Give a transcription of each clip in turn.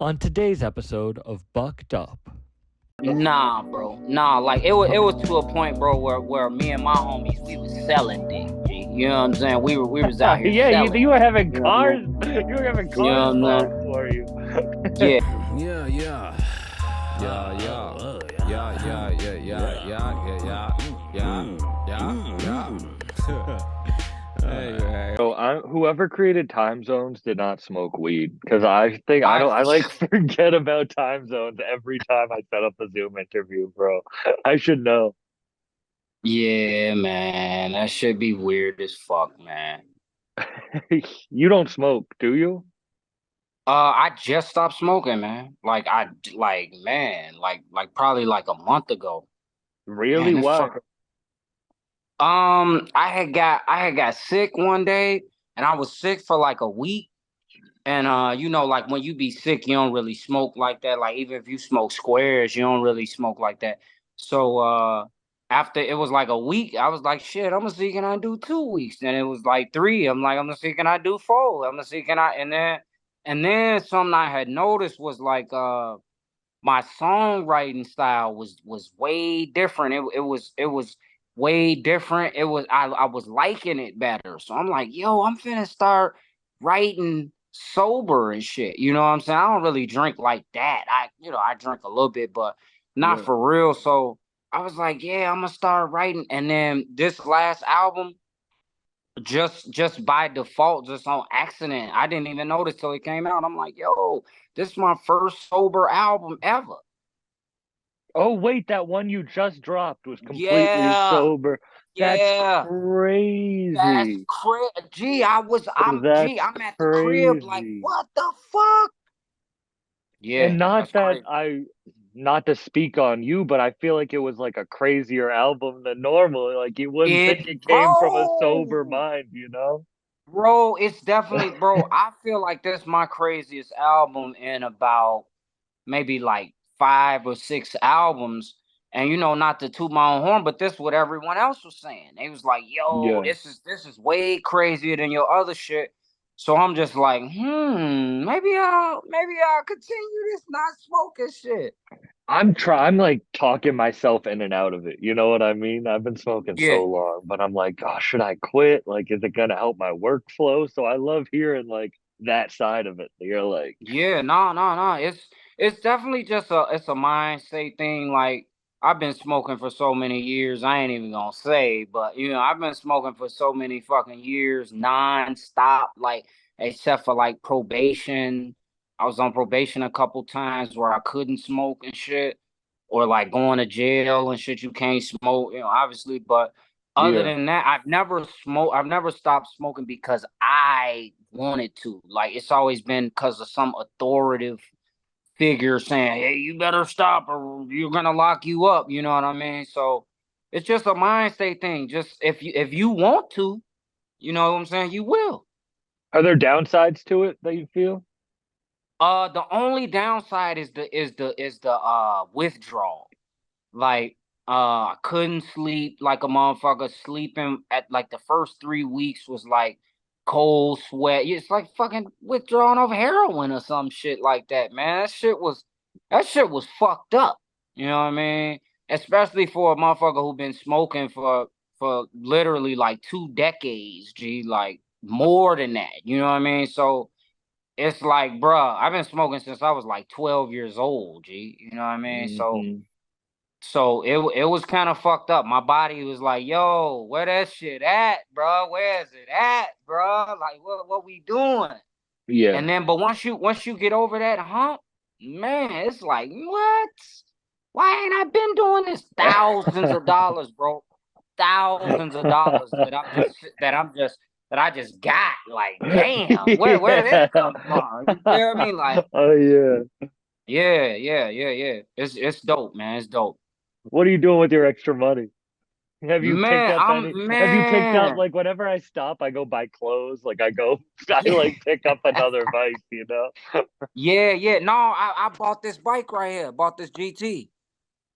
On today's episode of Bucked Up. Nah, bro. Nah, like it was to a point, bro, where me and my homies we was selling dick. G. You know what I'm saying? We was out here Yeah, selling. you were having You know what I cars. mean? You were having You cars know what I'm bought saying? for you. Yeah. Yeah, yeah. Yeah, yeah. Yeah, yeah, yeah, yeah, yeah, yeah, yeah. Hey, So whoever created time zones did not smoke weed because I think I don't. I like forget about time zones every time I set up a Zoom interview, bro. I should know. Yeah, man. That should be weird as fuck, man. You don't smoke, do you? I just stopped smoking, man. Like probably like a month ago. Really? Man, this Why? fucker. I had got sick one day, and I was sick for like a week. And like when you be sick, you don't really smoke like that. Like even if you smoke squares, you don't really smoke like that. So after it was like a week, I was like, shit, I'm gonna see can I do 2 weeks. Then it was like three. I'm like, I'm gonna see can I do four. I'm gonna see can I and then something I had noticed was like my songwriting style was way different. It was way different. I was liking it better. So I'm like, yo, I'm finna start writing sober and shit. You know what I'm saying? I don't really drink like that. I drink a little bit, but not Yeah. for real. So I was like, yeah, I'm gonna start writing. And then this last album, just by default, just on accident, I didn't even notice till it came out. I'm like, yo, this is my first sober album ever. Oh wait, that one you just dropped was completely Yeah, sober. That's yeah. That's crazy. crazy. I'm at the crib like, Crazy. what the fuck? And Yeah, not that's that crazy. not to speak on you, but I feel like it was like a crazier album than normal. Like you wouldn't think It, it came from a sober bro, mind, you know? bro, it's definitely, bro. I feel like this my craziest album in about maybe like 5 or 6 albums. And not to toot my own horn, but this is what everyone else was saying. They was like, "Yo, Yeah. this is way crazier than your other shit." So I'm just like, maybe I'll continue this not smoking shit. I'm like talking myself in and out of it. You know what I mean? I've been smoking Yeah, so long, but I'm like, oh, should I quit? Like, is it gonna help my workflow? So I love hearing like that side of it. You're like, yeah, no, no, no. It's definitely just a mind state thing. Like I've been smoking for so many years, I ain't even gonna say, but I've been smoking for so many fucking years, non-stop, like except for like probation. I was on probation a couple times where I couldn't smoke and shit, or like going to jail and shit. You can't smoke, obviously, but other yeah. than that, I've never stopped smoking because I wanted to. Like it's always been because of some authoritative figure saying, "Hey, you better stop or you're gonna lock you up." You know what I mean? So it's just a mind state thing. Just if you want to, you know what I'm saying, you will. Are there downsides to it that you feel? The only downside is the withdrawal. Like, I couldn't sleep like a motherfucker. Sleeping at like the first 3 weeks was like cold sweat. It's like fucking withdrawing off heroin or some shit like that, man. That shit was fucked up. You know what I mean? Especially for a motherfucker who been smoking for literally like 2 decades, G, like more than that. You know what I mean? So it's like, bruh, I've been smoking since I was like 12 years old, G. You know what I mean? So Hmm. so it was kind of fucked up. My body was like, "Yo, where that shit at, bro? Where is it at, bro? Like, what we doing?" And Yeah. then, but once you get over that hump, man, it's like, what? Why ain't I been doing this? Thousands of dollars, bro. Thousands of dollars that I just got. Like, damn, where did this Yeah. come from? You feel me? Like, Oh yeah. yeah, yeah, yeah, yeah. It's dope, man. It's dope. What are you doing with your extra money? Have you picked Man, up I'm any? Have you picked up man. like whenever I stop, I go buy clothes. Like I go, I Yeah. like pick up another vice. You know? Yeah, yeah. No, I bought this bike right here. Bought this GT.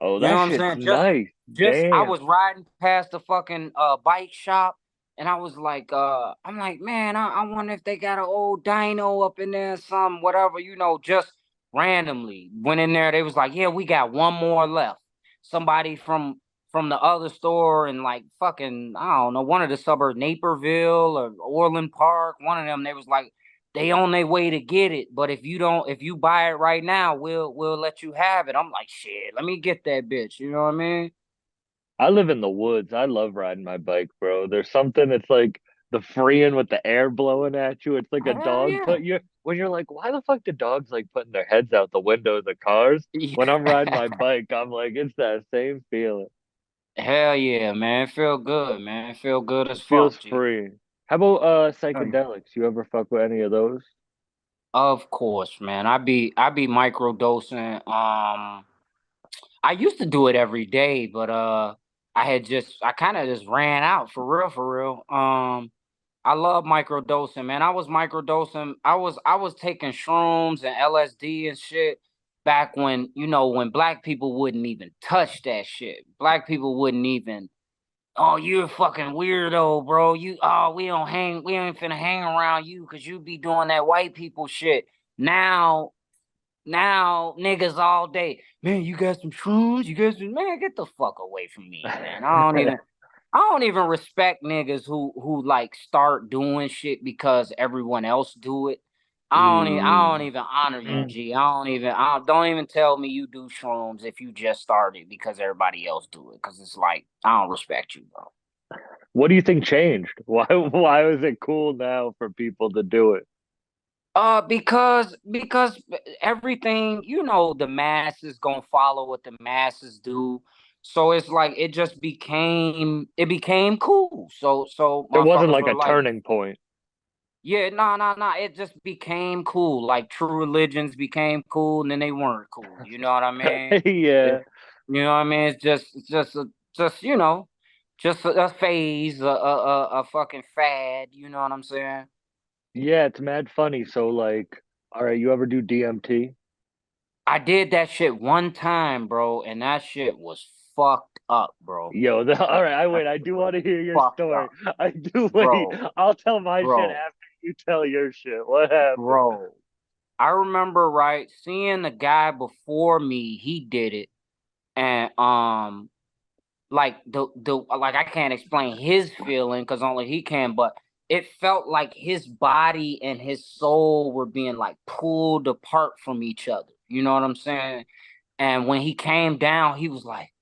Oh, You know that what I'm shit's saying? nice. Just I Damn. was riding past the fucking bike shop, and I was like, I'm like, man, I wonder if they got an old dyno up in there, some whatever, just randomly. Went in there, they was like, yeah, we got one more left. Somebody from the other store in like fucking, I don't know, one of the suburbs, Naperville or Orland Park, one of them, they was like, they on their way to get it. But if you buy it right now, we'll let you have it. I'm like, shit, let me get that bitch. You know what I mean? I live in the woods. I love riding my bike, bro. There's something, it's like the freeing with the air blowing at you. It's like a Hell dog yeah. put you when you're like, why the fuck do dogs like putting their heads out the window of the cars? When I'm riding my bike, I'm like, it's that same feeling. Hell yeah, man. Feel good, man. Feel good as It feels fuck, G. free. How about Oh, yeah. psychedelics? You ever fuck with any of those? Of course, man. I be microdosing. I used to do it every day, but I kind of just ran out for real. I love microdosing, man. I was microdosing. I was taking shrooms and LSD and shit back when, when black people wouldn't even touch that shit. Black people wouldn't even, oh, you're a fucking weirdo, bro. We ain't finna hang around you because you be doing that white people shit. Now now niggas all day, man, you got some shrooms? Man, get the fuck away from me, man. I don't even respect niggas who like start doing shit because everyone else do it. I don't even honor you, Mm. G. Don't even tell me you do shrooms if you just started because everybody else do it. Cause it's like, I don't respect you, bro. What do you think changed? Why is it cool now for people to do it? Because everything, the masses gonna follow what the masses do. So it's like it became cool. So There wasn't motherfuckers like were a like, turning point. yeah, no, no, no. It just became cool. Like true religions became cool, and then they weren't cool. You know what I mean? Yeah. You know what I mean? It's just just a phase, a fucking fad. You know what I'm saying? Yeah, it's mad funny. So like, all right, you ever do DMT? I did that shit one time, bro, and that shit was fucked up, bro. Yo, all right, I That wait. I shit do was want to hear your fucked story. up, I do wait. bro, I'll tell my shit bro, after you tell your shit. What happened? bro. I remember right seeing the guy before me. He did it, and like the like I can't explain his feeling because only he can, but it felt like his body and his soul were being like pulled apart from each other. You know what I'm saying? And when he came down, he was like,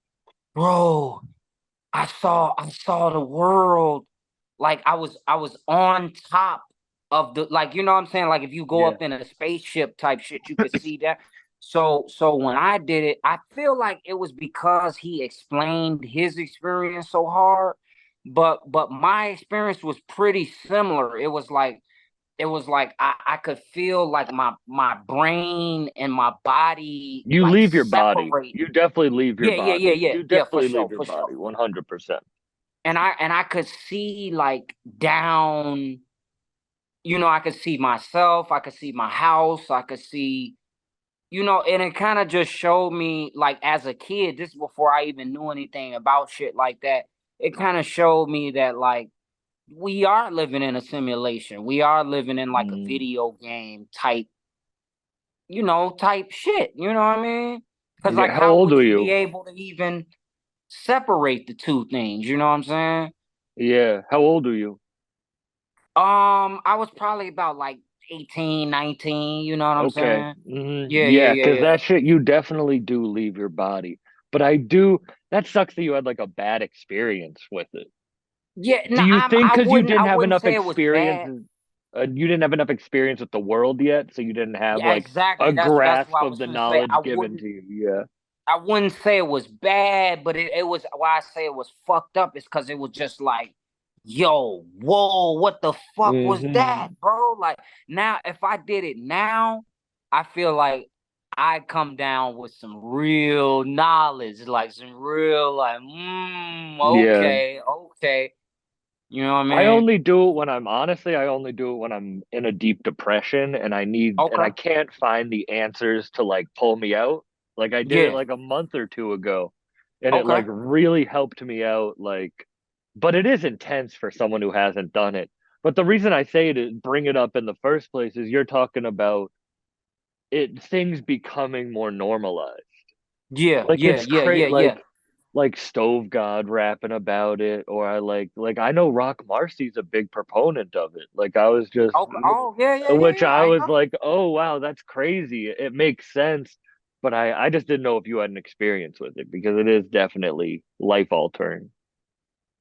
bro, I saw the world, like I was on top of the, like, you know what I'm saying, like if you go Yeah. up in a spaceship type shit you could see that. So when I did it, I feel like it was because he explained his experience so hard, but my experience was pretty similar. It was like I could feel like my brain and my body You like leave your body. separate. You definitely leave your Yeah, yeah, yeah, body. yeah, You yeah, for definitely leave sure, your for sure. body. 100%. And I could see like down, I could see myself, I could see my house, I could see, and it kind of just showed me, like, as a kid, this is before I even knew anything about shit like that. It kind of showed me that, like, we are living in a simulation. We are living in like a Mm. video game type shit. You know what I mean? Because, like, Yeah. How how old would are you be you? able to even separate the two things? You know what I'm saying? Yeah. How old are you? I was probably about like 18, 19, you know what I'm Okay. saying? Yeah, yeah, Yeah, yeah, because yeah. that shit, you definitely do leave your body. But I do, that sucks that you had like a bad experience with it. Yeah, no, Do you think I because you wouldn't I didn't have wouldn't enough say it was experience, bad. you didn't have enough experience with the world yet, so you didn't have Yeah, like a exactly. That's grasp what I of was the gonna say. knowledge given to you? Yeah. I wouldn't say it was bad, but it was, why I say it was fucked up is because it was just like, yo, whoa, what the fuck was that, Hmm. bro? Like, now if I did it now, I feel like I come down with some real knowledge, like some real, like, Yeah. okay, okay. You know what I I mean? only do it when I only do it when I'm in a deep depression and and I Okay. can't find the answers to like pull me out. Like I did it Yeah. like a month or two ago and it Okay. like really helped me out. Like, but it is intense for someone who hasn't done it. But the reason I say to bring it up in the first place is you're talking about things becoming more normalized. Yeah, Like yeah, it's yeah, crazy, yeah, yeah. like Stove God rapping about it, or I like I know Rock Marcy's a big proponent of it. Like I was just, Okay. Oh, yeah, yeah, yeah, which yeah. I I was heard. like, oh wow, that's crazy. It makes sense, but I just didn't know if you had an experience with it because it is definitely life altering.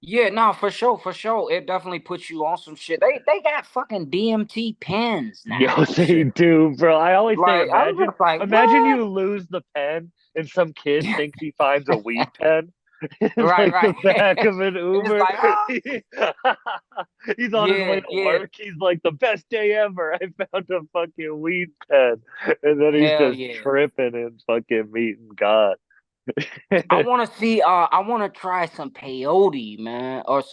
Yeah, no, for sure, for sure. It definitely puts you on some shit. They got fucking DMT pens now Yo, and they shit. do, bro. I always say, Like I was just like, imagine what? you lose the pen and some kid thinks he finds a weed pen. It's Right, like the right. back of an It's Uber. like, oh, He's on his way yeah, to yeah. work. He's like, the best day ever. I found a fucking weed pen. And then he's Hell just yeah. tripping and fucking meeting God. I wanna try some peyote, man. Or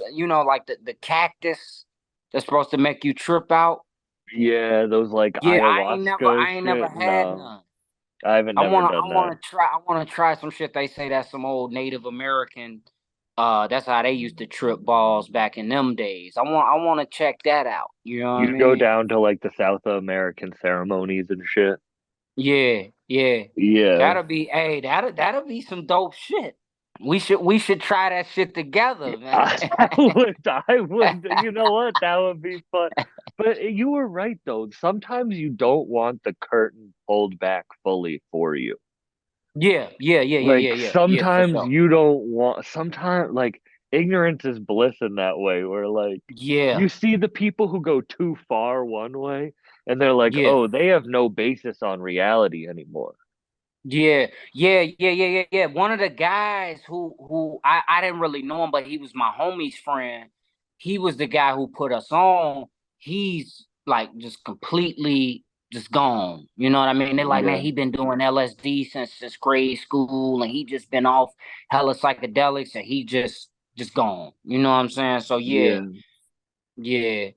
like the cactus that's supposed to make you trip out. Yeah, those like Yeah, ayahuasca I ain't never shit. had No, none. I haven't never done that. I wanna try some shit. They say that's some old Native American. That's how they used to trip balls back in them days. I wanna check that out. You know what I You go mean? down to like the South American ceremonies and shit. Yeah, yeah. Yeah. That'll be some dope shit. We should try that shit together, man. You know what? That would be fun. But you were right though. Sometimes you don't want the curtain pulled back fully for you. Yeah, yeah, yeah, yeah, yeah, Like yeah, yeah, for sometimes sure. you don't want, sometimes like ignorance is bliss in that way, where like Yeah, you see the people who go too far one way and they're like, yeah, oh, they have no basis on reality anymore. yeah, yeah, yeah, yeah, yeah, yeah. One of the guys who I didn't really know him, but he was my homie's friend. He was the guy who put us on. He's like just completely just gone. You know what I mean? They're like, man, Yeah. he been doing LSD since grade school, and he just been off hella psychedelics, and he just gone. You know what I'm saying? So yeah, Yeah. yeah.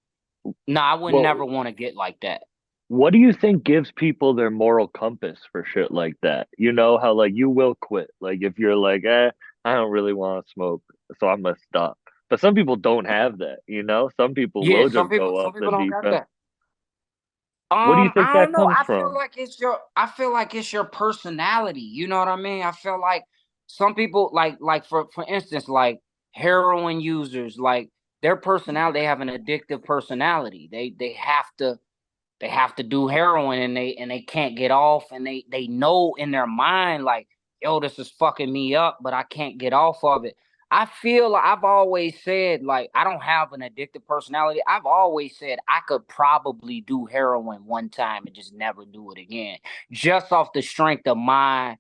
No, I would Well, never want to get like that. what do you think gives people their moral compass for shit like that? You know how like you will quit. Like if you're like, I don't really want to smoke, so I'm gonna stop. But some people don't have that, you know? Some people Yeah, will just go some off the people don't deep got end. that. What do you think I don't that know. comes from? I feel like it's your personality. You know what I mean? I feel like some people like for instance, like heroin users, like their personality, they have an addictive personality. They have to do heroin and they can't get off and they know in their mind like, yo, this is fucking me up, but I can't get off of it. I feel like I've always said like I don't have an addictive personality. I've always said I could probably do heroin one time and just never do it again. Just off the strength of I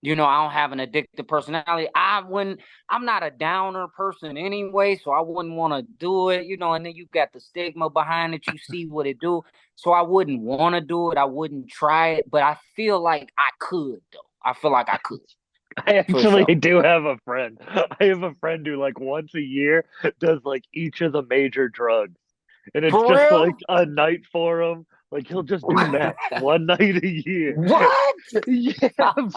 don't have an addictive personality. I'm not a downer person anyway, so I wouldn't want to do it, and then you've got the stigma behind it. You see what it do. So I wouldn't want to do it. I wouldn't try it, but I feel like I could though. I feel like I could I for actually sure. do have a friend. I have a friend who like once a year does like each of the major drugs. And it's For just like real? a night for him. Like he'll just do meth one night a year. What? Yeah,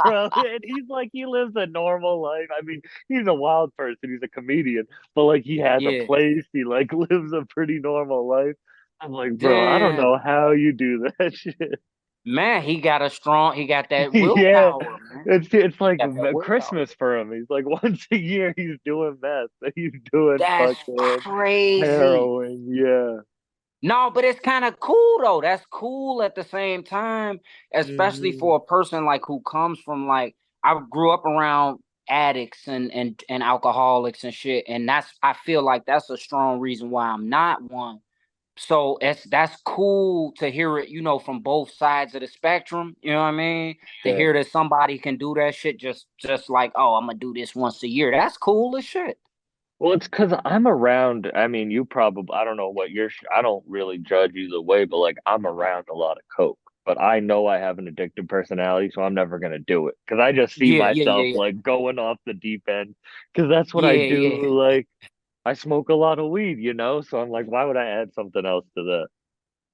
bro. And he's like he lives a normal life. I mean, he's a wild person. He's a comedian, but like he has a Yeah. place. He like lives a pretty normal life. I'm like, bro, I don't know Damn. how you do that shit. Man, he got that Yeah, willpower, man. it's He like got that willpower. Christmas for him. He's like once a year he's doing meth. He's doing That's fucking crazy. heroin. Yeah. No, but it's kind of cool though. That's cool at the same time, especially Hmm. for a person like who comes from like I grew up around addicts and alcoholics and shit, and I feel like that's a strong reason why I'm not one. So that's cool to hear it, from both sides of the spectrum. You know what I mean? To Yeah. hear that somebody can do that shit just like, oh, I'm gonna do this once a year. That's cool as shit. Well, it's because I'm around. I mean, you probably, I don't know what I don't really judge either way, but like I'm around a lot of coke. But I know I have an addictive personality, so I'm never gonna do it because I just see Yeah, yeah, myself yeah, like going off the deep end because that's what I yeah, do. yeah, Like I smoke a lot of weed, you know? So I'm like, why would I add something else to that?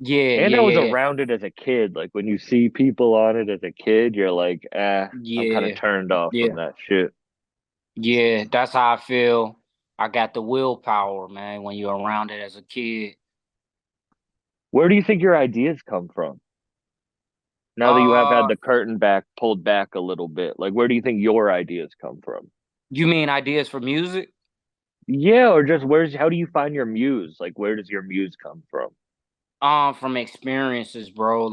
yeah, And yeah, I was yeah, around it as a kid. Like when you see people on it as a kid, you're like, I'm kind of yeah, turned off yeah, from that shit. yeah. That's how I feel. I got the willpower, man. When you're around it as a kid, Where do you think your ideas come from? Now that you have had the curtain back pulled back a little bit, like where do you think your ideas come from? You mean ideas for music? Yeah, or just how do you find your muse? Like where does your muse come from? From experiences, bro.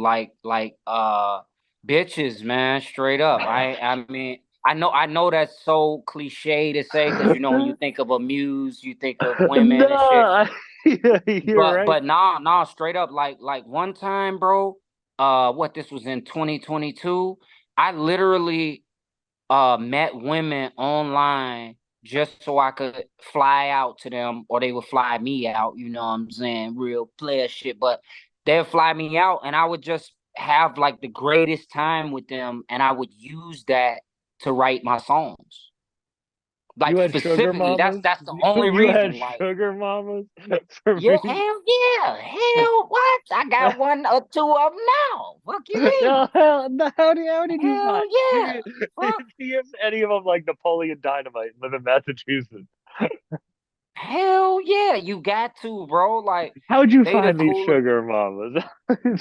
Bitches, man, straight up. I mean, I know that's so cliche to say because when you think of a muse, you think of women and shit. No, yeah, you're right. But nah, straight up, like one time, bro. What this was in 2022. I literally met women online just so I could fly out to them or they would fly me out, you know what I'm saying? Real player shit. But they'd fly me out and I would just have like the greatest time with them and I would use that to write my songs. You Like had sugar specifically, that's mamas? that's the only You had reason. Like, sugar mamas for yeah, me? hell yeah. Hell what? I got one or two of them now. What you mean? No, hell, no, how did you Hell find? yeah. Fuck. See if any of them like Napoleon Dynamite and live in Massachusetts. Hell yeah, you got to, bro. Like How'd you they the find these coolest. sugar mamas?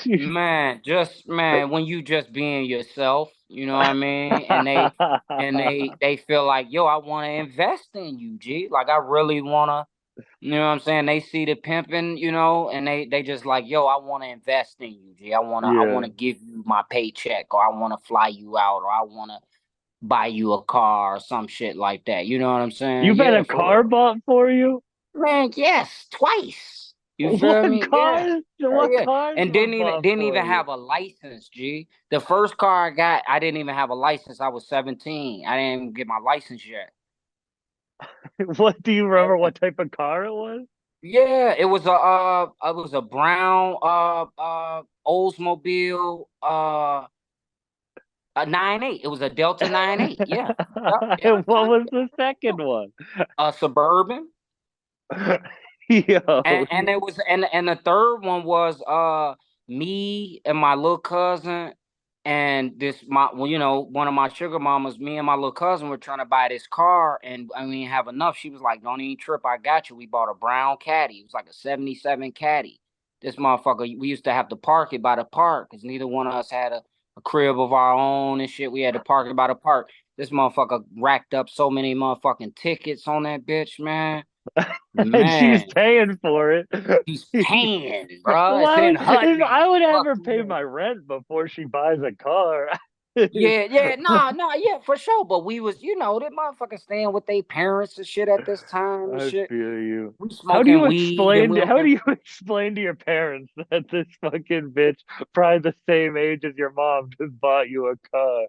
Man, just man, when you just being yourself, you know what I mean? And they feel like, yo, I want to invest in you, G. Like I really wanna, you know what I'm saying? They see the pimping, and they just like, yo, I want to invest in you, G. I Yeah. wanna give you my paycheck, or I wanna fly you out, or I wanna buy you a car or some shit like that. You know what I'm saying? You've had Yeah, a for car real. bought for you? Man, yes, twice. You feel What me? Yeah. cars? Yeah, What yeah. cars And were didn't even bought didn't for even you? have a license, G. The first car I got, I didn't even have a license. I was 17. I didn't even get my license yet. What do you remember Yeah. what type of car it was? Yeah, it was a brown Oldsmobile a 9.8. It was a Delta 9.8. Yeah. Yep, yep, And what yep, was yep, the yep. second one? A Suburban. Yo, And it was and the third one was me and my little cousin and this my well, one of my sugar mamas. Me and my little cousin were trying to buy this car and I mean have enough. She was like, "Don't even trip, I got you." We bought a brown caddy. It was like a 77 caddy. This motherfucker, we used to have to park it by the park because neither one of us had a crib of our own and shit. We had to park it by the park. This motherfucker racked up so many motherfucking tickets on that bitch, man. and she's Man, paying for it. he's paying, bro. It's Why in would HUD I now. would have Fuck her you pay mean? my rent before she buys a car? Yeah, yeah, nah, yeah, for sure. But we was, that motherfucker staying with their parents and shit at this time and I shit. feel you. We smoking weed and we How do over you explain to your parents that this fucking bitch, probably the same age as your mom, just bought you a car?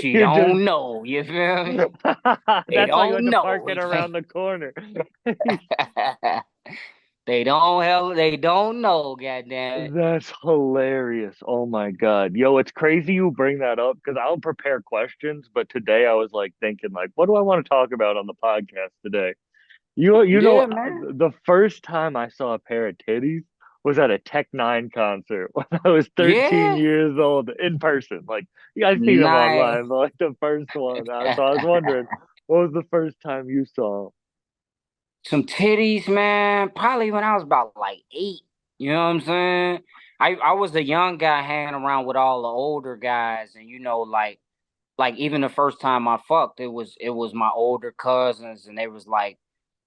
she You're just don't know. You feel me? They that's why you had don't to park know. it around the corner. They don't know, goddamn it. That's hilarious. Oh my God. Yo, it's crazy you bring that up because I don't prepare questions, but today I was like thinking like, what do I want to talk about on the podcast today? Yeah, man. The first time I saw a pair of titties was at a Tech Nine concert when I was 13 Yeah. years old in person. Like you guys seen them Nice. online, but like the first one. So I was wondering, what was the first time you saw Some titties, man. Probably when I was about like 8. You know what I'm saying? I was a young guy hanging around with all the older guys, and like even the first time I fucked, it was my older cousins, and they was like,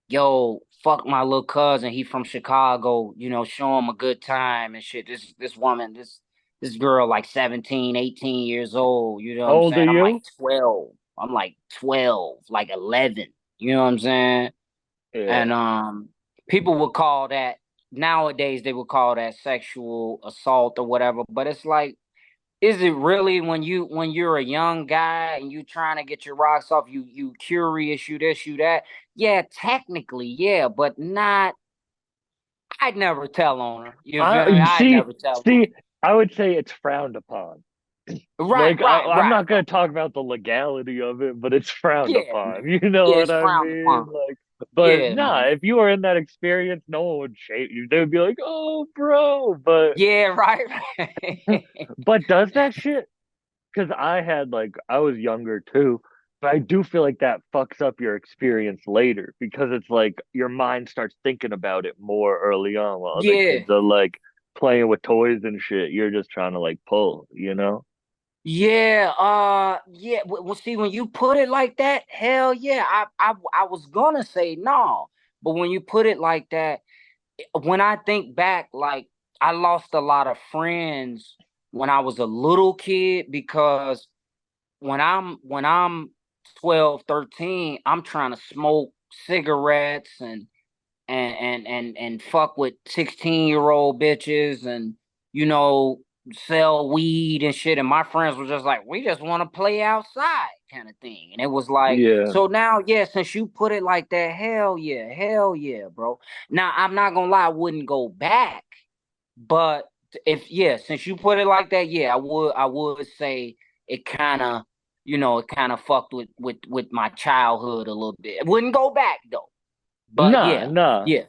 "Yo, fuck my little cousin. He from Chicago. Show him a good time and shit." This woman, this girl, like 17, 18 years old. You know what How I'm old are saying? I'm like you? 12. I'm like 12, like 11. You know what I'm saying? Yeah. And people would call that nowadays they would call that sexual assault or whatever. But it's like, is it really when you're a young guy and you trying to get your rocks off, you curious, you this, you that? Yeah, technically, yeah, but not. I'd never tell on her. You feel me? You I'd see, never tell on see, I would say it's frowned upon. her. Right, Like right, I'm right, not right. gonna talk about the legality of it, but it's frowned Yeah, upon. man. You know Yeah, what it's I frowned mean? upon. Like, but Yeah, nah, man. if you were in that experience, no one would shame you. They would be like, "Oh, bro," Yeah, right, right. but does that shit? Because I was younger too, but I do feel like that fucks up your experience later because it's like your mind starts thinking about it more early on while other Yeah. kids are like playing with toys and shit. You're just trying to like pull, you know? Yeah, yeah. Well, see, when you put it like that, hell yeah. I was gonna say no, but when you put it like that, when I think back, like I lost a lot of friends when I was a little kid because when I'm 12, 13, I'm trying to smoke cigarettes and fuck with 16-year-old bitches and you know sell weed and shit, and my friends were just like, we just want to play outside kind of thing. And it was like, Yeah. so now, yeah, since you put it like that, hell yeah, bro. Now I'm not gonna lie, I wouldn't go back, but if, yeah, since you put it like that, yeah, I would say it kind of, it kind of fucked with my childhood a little bit. It wouldn't go back though, but Nah, yeah, nah. yeah,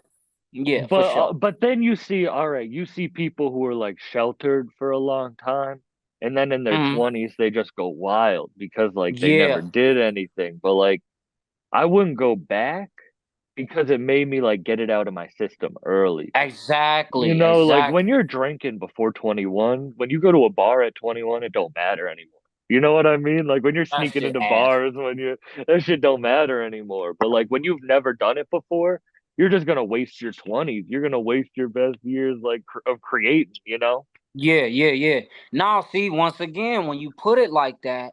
yeah, for sure. But then you see, all right, you see people who are like sheltered for a long time, and then in their Mhm. 20s they just go wild because like they never Yeah, did anything. But like I wouldn't go back because it made me like get it out of my system early. You exactly, know, like when exactly. you're drinking before 21, when you go to a bar at 21, it don't matter anymore. You know what I mean? Like when you're That sneaking shit into ass. bars, when you that shit don't matter anymore. But like when you've never done it before, you're just gonna waste your 20s. You're gonna waste your best years like of creating, you know? Yeah, yeah, yeah. Now, see, once again, when you put it like that,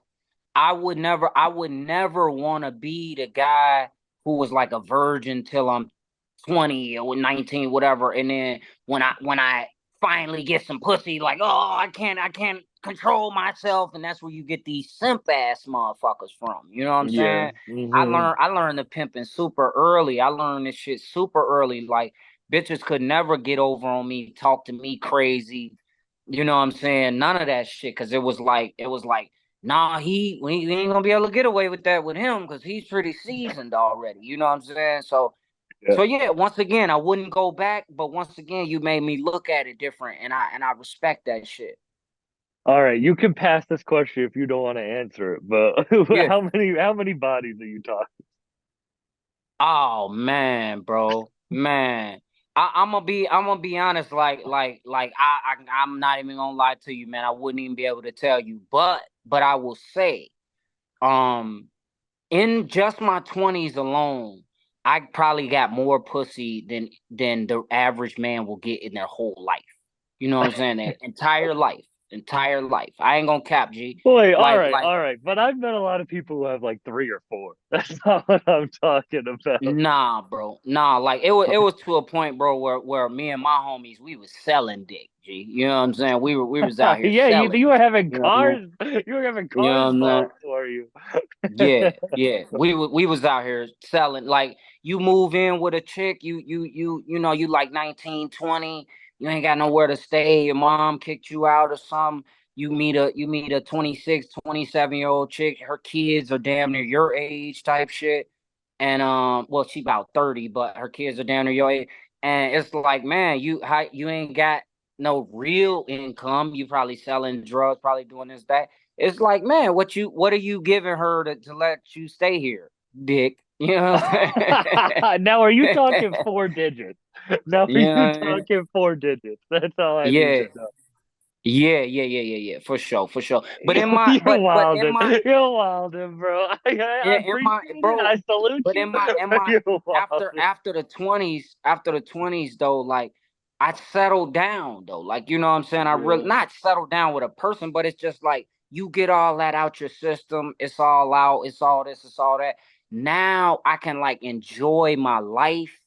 I would never want to be the guy who was like a virgin till I'm 20 or 19, whatever. And then when I finally get some pussy, like, oh, I can't control myself. And that's where you get these simp ass motherfuckers from. You know what I'm Yeah. saying? I Hmm. learned I learned the pimping super early. I learned this shit super early. Like bitches could never get over on me, talk to me crazy. You know what I'm saying? None of that shit. Cause it was like, nah, we ain't gonna be able to get away with that with him because he's pretty seasoned already. You know what I'm saying? Yeah. So yeah, once again, I wouldn't go back, but once again, you made me look at it different, and I respect that shit. All right, you can pass this question if you don't want to answer it, but Yeah. how many bodies are you talking? Oh man, bro, man. I'm gonna be honest. Like I'm not even gonna lie to you, man. I wouldn't even be able to tell you, but I will say, um, in just my 20s alone, I probably got more pussy than the average man will get in their whole life. You know what I'm saying? Their entire life, entire life. I ain't gonna cap, G. Wait, Like all right. But I've met a lot of people who have like three or four. That's not what I'm talking about. nah, bro. Nah, like it was to a point, bro, where me and my homies, we was selling dick, G. You know what I'm saying? We was out here Yeah, selling you were it. having You know what I mean? cars. You were having You cars know what I'm bought saying? for you. Yeah, yeah. We was out here selling. Like you move in with a chick, you like 19, 20. You ain't got nowhere to stay. Your mom kicked you out or something. You meet a 26, 27-year-old chick. Her kids are damn near your age type shit. And well, she about 30, but her kids are down there your age. And it's like, man, you ain't got no real income. You probably selling drugs, probably doing this, that. It's like, man, what are you giving her to let you stay here, dick? You know what I'm Now, are you saying? talking four digits? Now, are You know you what I mean? talking four digits? That's all I need Yeah, to know. yeah, yeah, yeah, yeah, yeah, for sure, for sure. But in my, You're but in wildin'. my, You're wildin', bro. I in appreciate my, it. bro. I salute But you. in my You're after wildin'. after the 20s though, like I settled down though. Like you know what I'm saying? I really Yeah. not settled down with a person, but it's just like you get all that out your system. It's all out. It's all this. It's all that. Now I can like enjoy my life.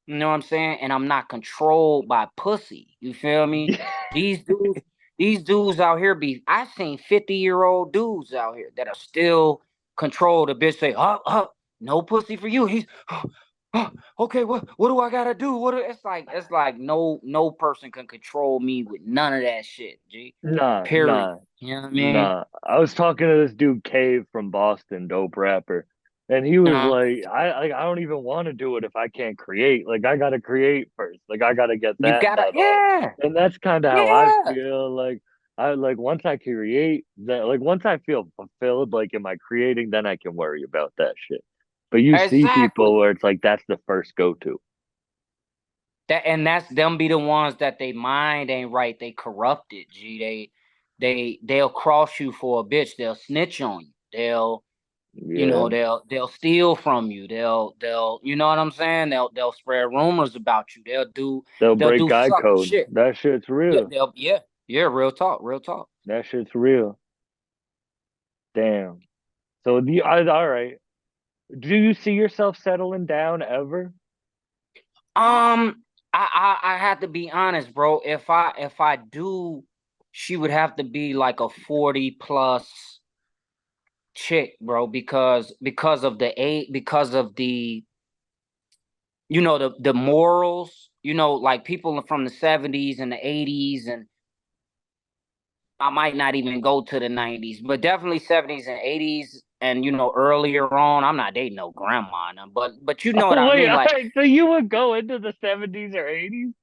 You know what I'm saying? And I'm not controlled by pussy. You feel me? These dudes, these dudes out here be. I've seen 50-year-old dudes out here that are still controlled. The bitch say, no pussy for you. He's okay. What do I gotta do? It's like no person can control me with none of that shit. G. Nah, Period. nah, You know what I mean? nah. I was talking to this dude Cave from Boston, dope rapper, and he was Uh-huh. like, I don't even want to do it if I can't create. Like I gotta create first. Like I gotta get You that gotta, nut off. yeah, And that's kind of how I yeah. feel. Like I like once I create that, like once I feel fulfilled, like in my creating, then I can worry about that shit. But you see people Exactly. where it's like that's the first go to. That's them be the ones that they mind ain't right. They corrupted. G. they'll cross you for a bitch. They'll snitch on you. Yeah. They'll steal from you. You know what I'm saying? They'll spread rumors about you. They'll They'll break do guy sucker code. shit. That shit's Yeah, real. yeah, real talk, real talk. That shit's real. Damn. So all right. Do you see yourself settling down ever? I had to be honest, bro. If I do, she would have to be like a 40 plus chick, bro, because of the age, because of the the morals, like people from the 70s and the 80s, and I might not even go to the 90s, but definitely 70s and 80s, and earlier on. I'm not dating no grandma now, but you know what Oh I wait, mean, all like. right. So you would go into the 70s or 80s?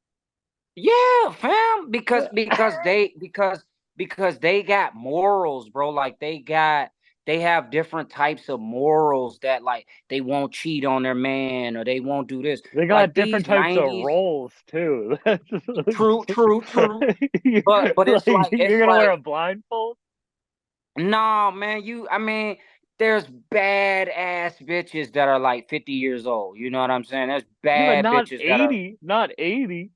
Yeah, fam, because they got morals, bro. Like they have different types of morals that, like, they won't cheat on their man, or they won't do this. They got Like different these types of 90s, roles too. true, true, true. But it's Like you're it's gonna wear like a blindfold? nah, man. I mean, there's bad ass bitches that are like 50 years old. You know what I'm saying? There's Yeah, but bad not bitches that are. 80, not 80.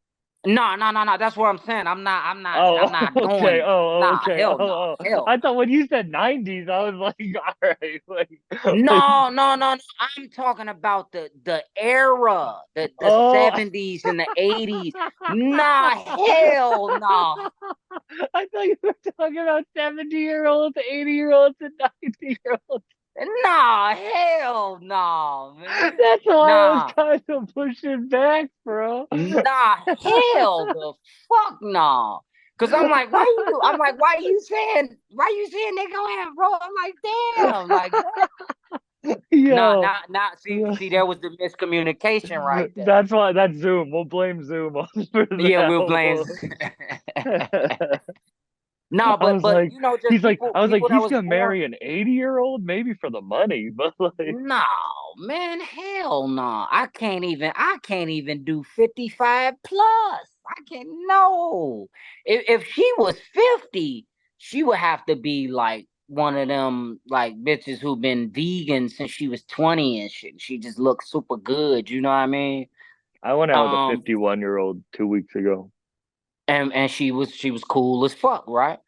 No, no, no, no. That's what I'm saying. I'm Oh, not okay. doing. Oh, Nah, okay. hell no, Oh, oh. hell I no. thought when you said 90s, I was like, all right, like, No, no, no, no. I'm talking about the era, the oh. 70s and the 80s. Nah, hell no. I thought you were talking about 70-year-olds, 80-year-olds, and 90-year-olds. Nah, hell no, man. That's why I was Nah. kind of pushing back, bro. Nah, hell the fuck no. Cause I'm like, why you saying they gonna have, bro? I'm like, damn, like what? Nah, Yo, not see, there was the miscommunication right there. that's why that's Zoom. We'll blame Zoom for Yeah, that. Will Blaine's. No, I was but like, just I was like, people that he's was gonna born. marry an 80-year-old, maybe for the money, but like, No, man, hell no. I can't even do 55 plus. I can't no. If she was 50, she would have to be like one of them like bitches who been vegan since she was 20 and shit. She just looks super good, you know what I mean? I went out with a Um 51-year-old 2 weeks ago. and she was cool as fuck, right?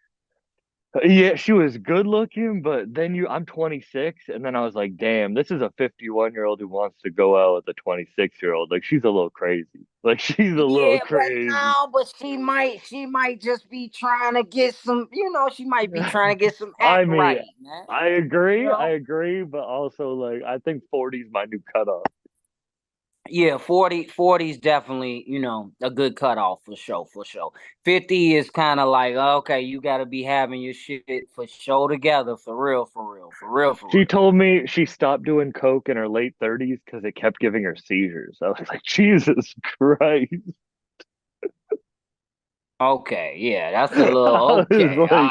Yeah, she was good looking, but then I'm 26, and then I was like, damn, this is a 51-year-old who wants to go out with a 26-year-old. Like she's a little crazy. Like she's a little Yeah, crazy. but she might just be trying to get some, she might be trying to get some I act mean, right, man. I agree, but also like I think 40 is my new cutoff. Yeah, 40 is definitely, a good cutoff for sure, for sure. 50 is kind of like, okay, you got to be having your shit for show together, for real, for real, for real, for She real. told me she stopped doing coke in her late 30s because it kept giving her seizures. I was like, Jesus Christ. Okay, yeah, that's a I little okay. was All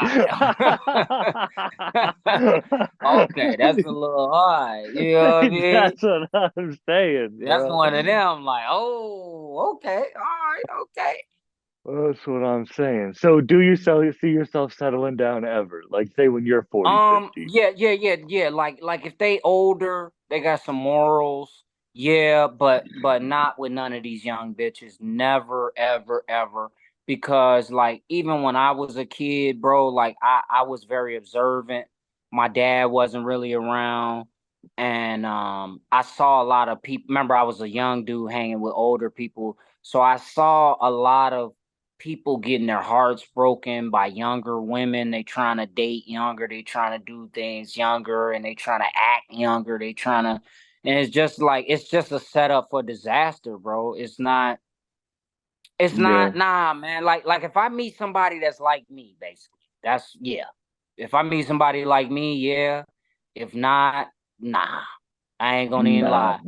right. Okay, that's a like, little hard. You know what I mean? that's what I'm saying, That's bro. one of them, like, oh, okay, all right, okay. That's what I'm saying. So, do you see yourself settling down ever? Like, say when you're 40, 50? Yeah, yeah, yeah, yeah. Like if they older, they got some morals. Yeah, but not with none of these young bitches. Never, ever, ever. Because like even when I was a kid, bro, like I was very observant. My dad wasn't really around. And I saw a lot of people. Remember, I was a young dude hanging with older people. So I saw a lot of people getting their hearts broken by younger women. They trying to date younger, they trying to do things younger, and they trying to act younger. They trying to, and it's just like it's just a setup for disaster, bro. It's Yeah. not, nah, man. Like if I meet somebody that's like me, basically, that's yeah. If I meet somebody like me, yeah. If not, nah. I ain't gonna even Nah. lie.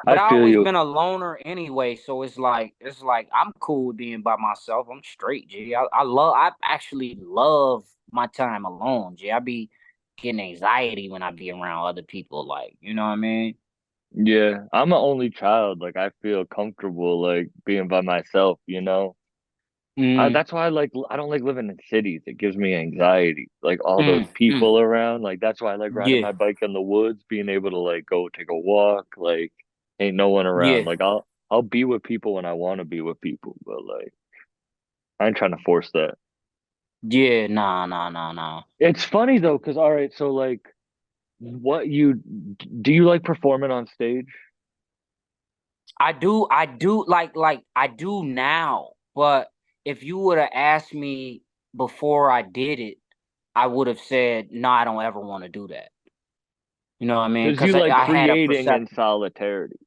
I But I feel always you. been a loner anyway, so it's like I'm cool with being by myself. I'm straight, G. I actually love my time alone, G. I be getting anxiety when I be around other people, like, you know what I mean? Yeah. I'm an only child. Like, I feel comfortable, like, being by myself, you know? Mm, That's why I don't like living in cities. It gives me anxiety. Like all those mm. people around. Like that's why I like riding Yeah, my bike in the woods, being able to like go take a walk. Like ain't no one around. yeah, Like I'll be with people when I want to be with people, but like I ain't trying to force that. yeah. Nah, nah, nah, nah. It's funny though, because all right, so like what you do you like performing on stage? I do like I do now. But if you would have asked me before I did it, I would have said, no, I don't ever want to do that. You know what I mean? Because Because you like I had a creating in perception. solidarity,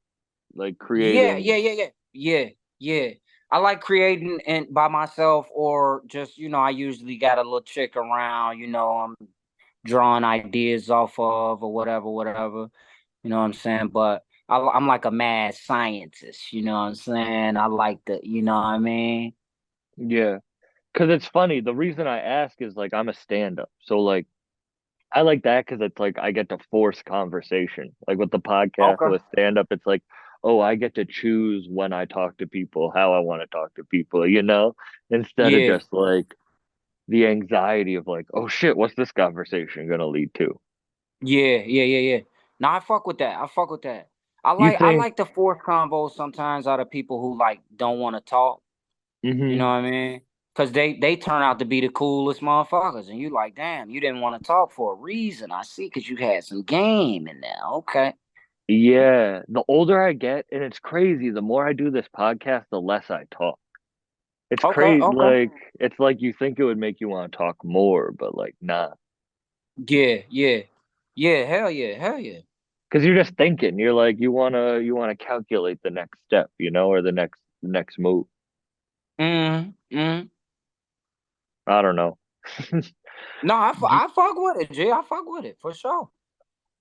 like Yeah, creating. yeah, yeah, yeah, yeah, yeah. I like creating and by myself, or just I usually got a little chick around. I'm drawing ideas off of, or whatever, whatever. You know what I'm saying? But I'm like a mad scientist. You know what I'm saying? I like the, you know what I mean? Yeah, because it's funny. The reason I ask is like I'm a stand-up, so like I like that because it's like I get to force conversation. Like with the podcast Okay. with stand-up, it's like, oh, I get to choose when I talk to people, how I want to talk to people, instead of Yeah, just like the anxiety of like, oh shit, what's this conversation gonna lead to? yeah, yeah, yeah, yeah. No, I fuck with that. I fuck with that. I You like I think? like the fourth convo sometimes out of people who like don't want to talk. You know Hmm. what I mean? Because they turn out to be the coolest motherfuckers, and you like, damn, you didn't want to talk for a reason. I see, because you had some game in there. Okay, Yeah, the older I get, and it's crazy, the more I do this podcast, the less I talk. It's okay, crazy, okay. like it's like you think it would make you want to talk more, but like nah. Yeah, yeah, yeah. Hell yeah, hell yeah. Because you're just thinking, you're like you wanna calculate the next step, or the next move. Mm. I don't know. No, I fuck with it, G. I fuck with it for sure.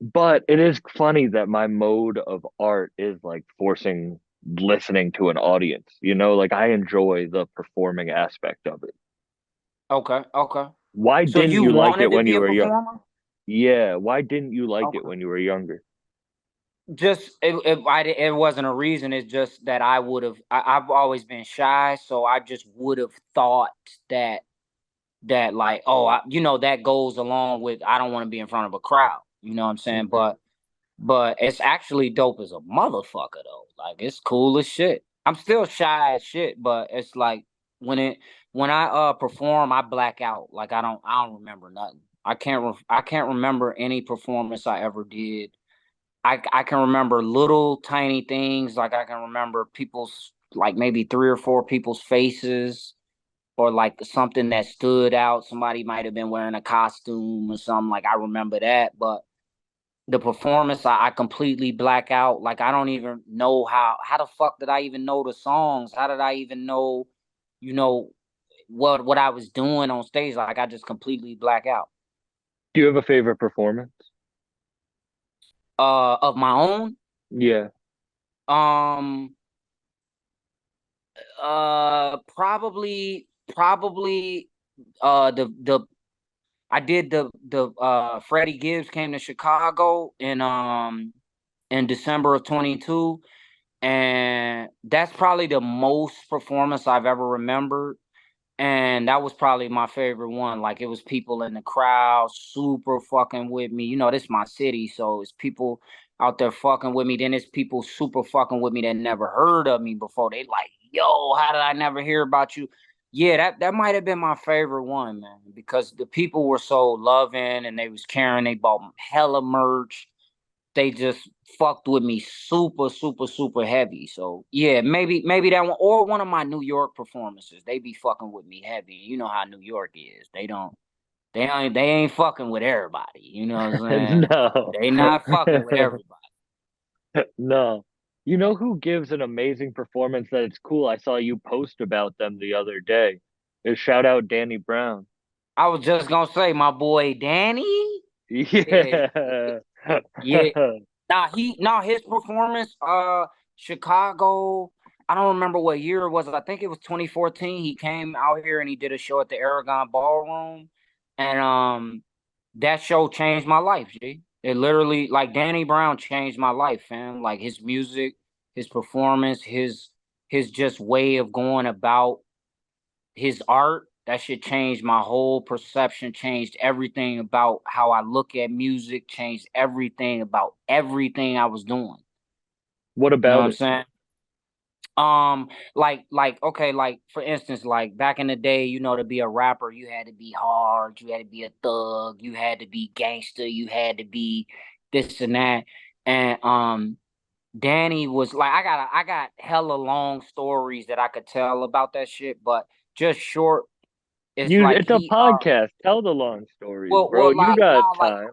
But it is funny that my mode of art is like forcing listening to an audience, like I enjoy the performing aspect of it. Okay, okay. Why So didn't you you like it wanted to when be you a were young? performer? Yeah, why didn't you like it Okay. when you were younger? Just it wasn't a reason. It's just that I would have. I've always been shy, so I just would have thought that like, oh, that goes along with, I don't want to be in front of a crowd. You know what I'm saying? Hmm. But it's actually dope as a motherfucker though. Like, it's cool as shit. I'm still shy as shit, but it's like when I perform, I black out. Like, I don't remember nothing. I can't remember any performance I ever did. I can remember little tiny things. Like, I can remember people's, like, maybe three or four people's faces, or like something that stood out. Somebody might have been wearing a costume or something. Like, I remember that, but the performance, I completely black out. Like, I don't even know how the fuck did I even know the songs? How did I even know, you know, what I was doing on stage? Like, I just completely black out. Do you have a favorite performance? Of my own. Yeah. Um probably the I did the Freddie Gibbs came to Chicago in December of 22, and that's probably the most performance I've ever remembered. And that was probably my favorite one. Like, it was people in the crowd super fucking with me. This is my city, so it's people out there fucking with me. Then it's people super fucking with me that never heard of me before. They like, yo, how did I never hear about you? Yeah, that might have been my favorite one, man, because the people were so loving and they was caring. They bought hella merch. They just fucked with me super, super, super heavy. So yeah, maybe that one, or one of my New York performances. They be fucking with me heavy. You know how New York is. They ain't fucking with everybody. You know what I'm saying? No. They not fucking with everybody. No. You know who gives an amazing performance that it's cool? I saw you post about them the other day. Is shout out Danny Brown. I was just gonna say, my boy Danny. Yeah, Yeah. yeah. His performance, Chicago, I don't remember what year it was. I think it was 2014. He came out here and he did a show at the Aragon Ballroom. And that show changed my life, G. It literally, like, Danny Brown changed my life, fam. Like, his music, his performance, his just way of going about his art, that shit changed my whole perception, changed everything about how I look at music, changed everything about everything I was doing. What You know what about I'm it? saying? Like okay, like for instance, like back in the day, you know, to be a rapper, you had to be hard, you had to be a thug, you had to be gangster, you had to be this and that. And Danny was like, I got hella long stories that I could tell about that shit, but just short, it's like It's a he podcast. Tell the long stories, bro. well You like got nah like time.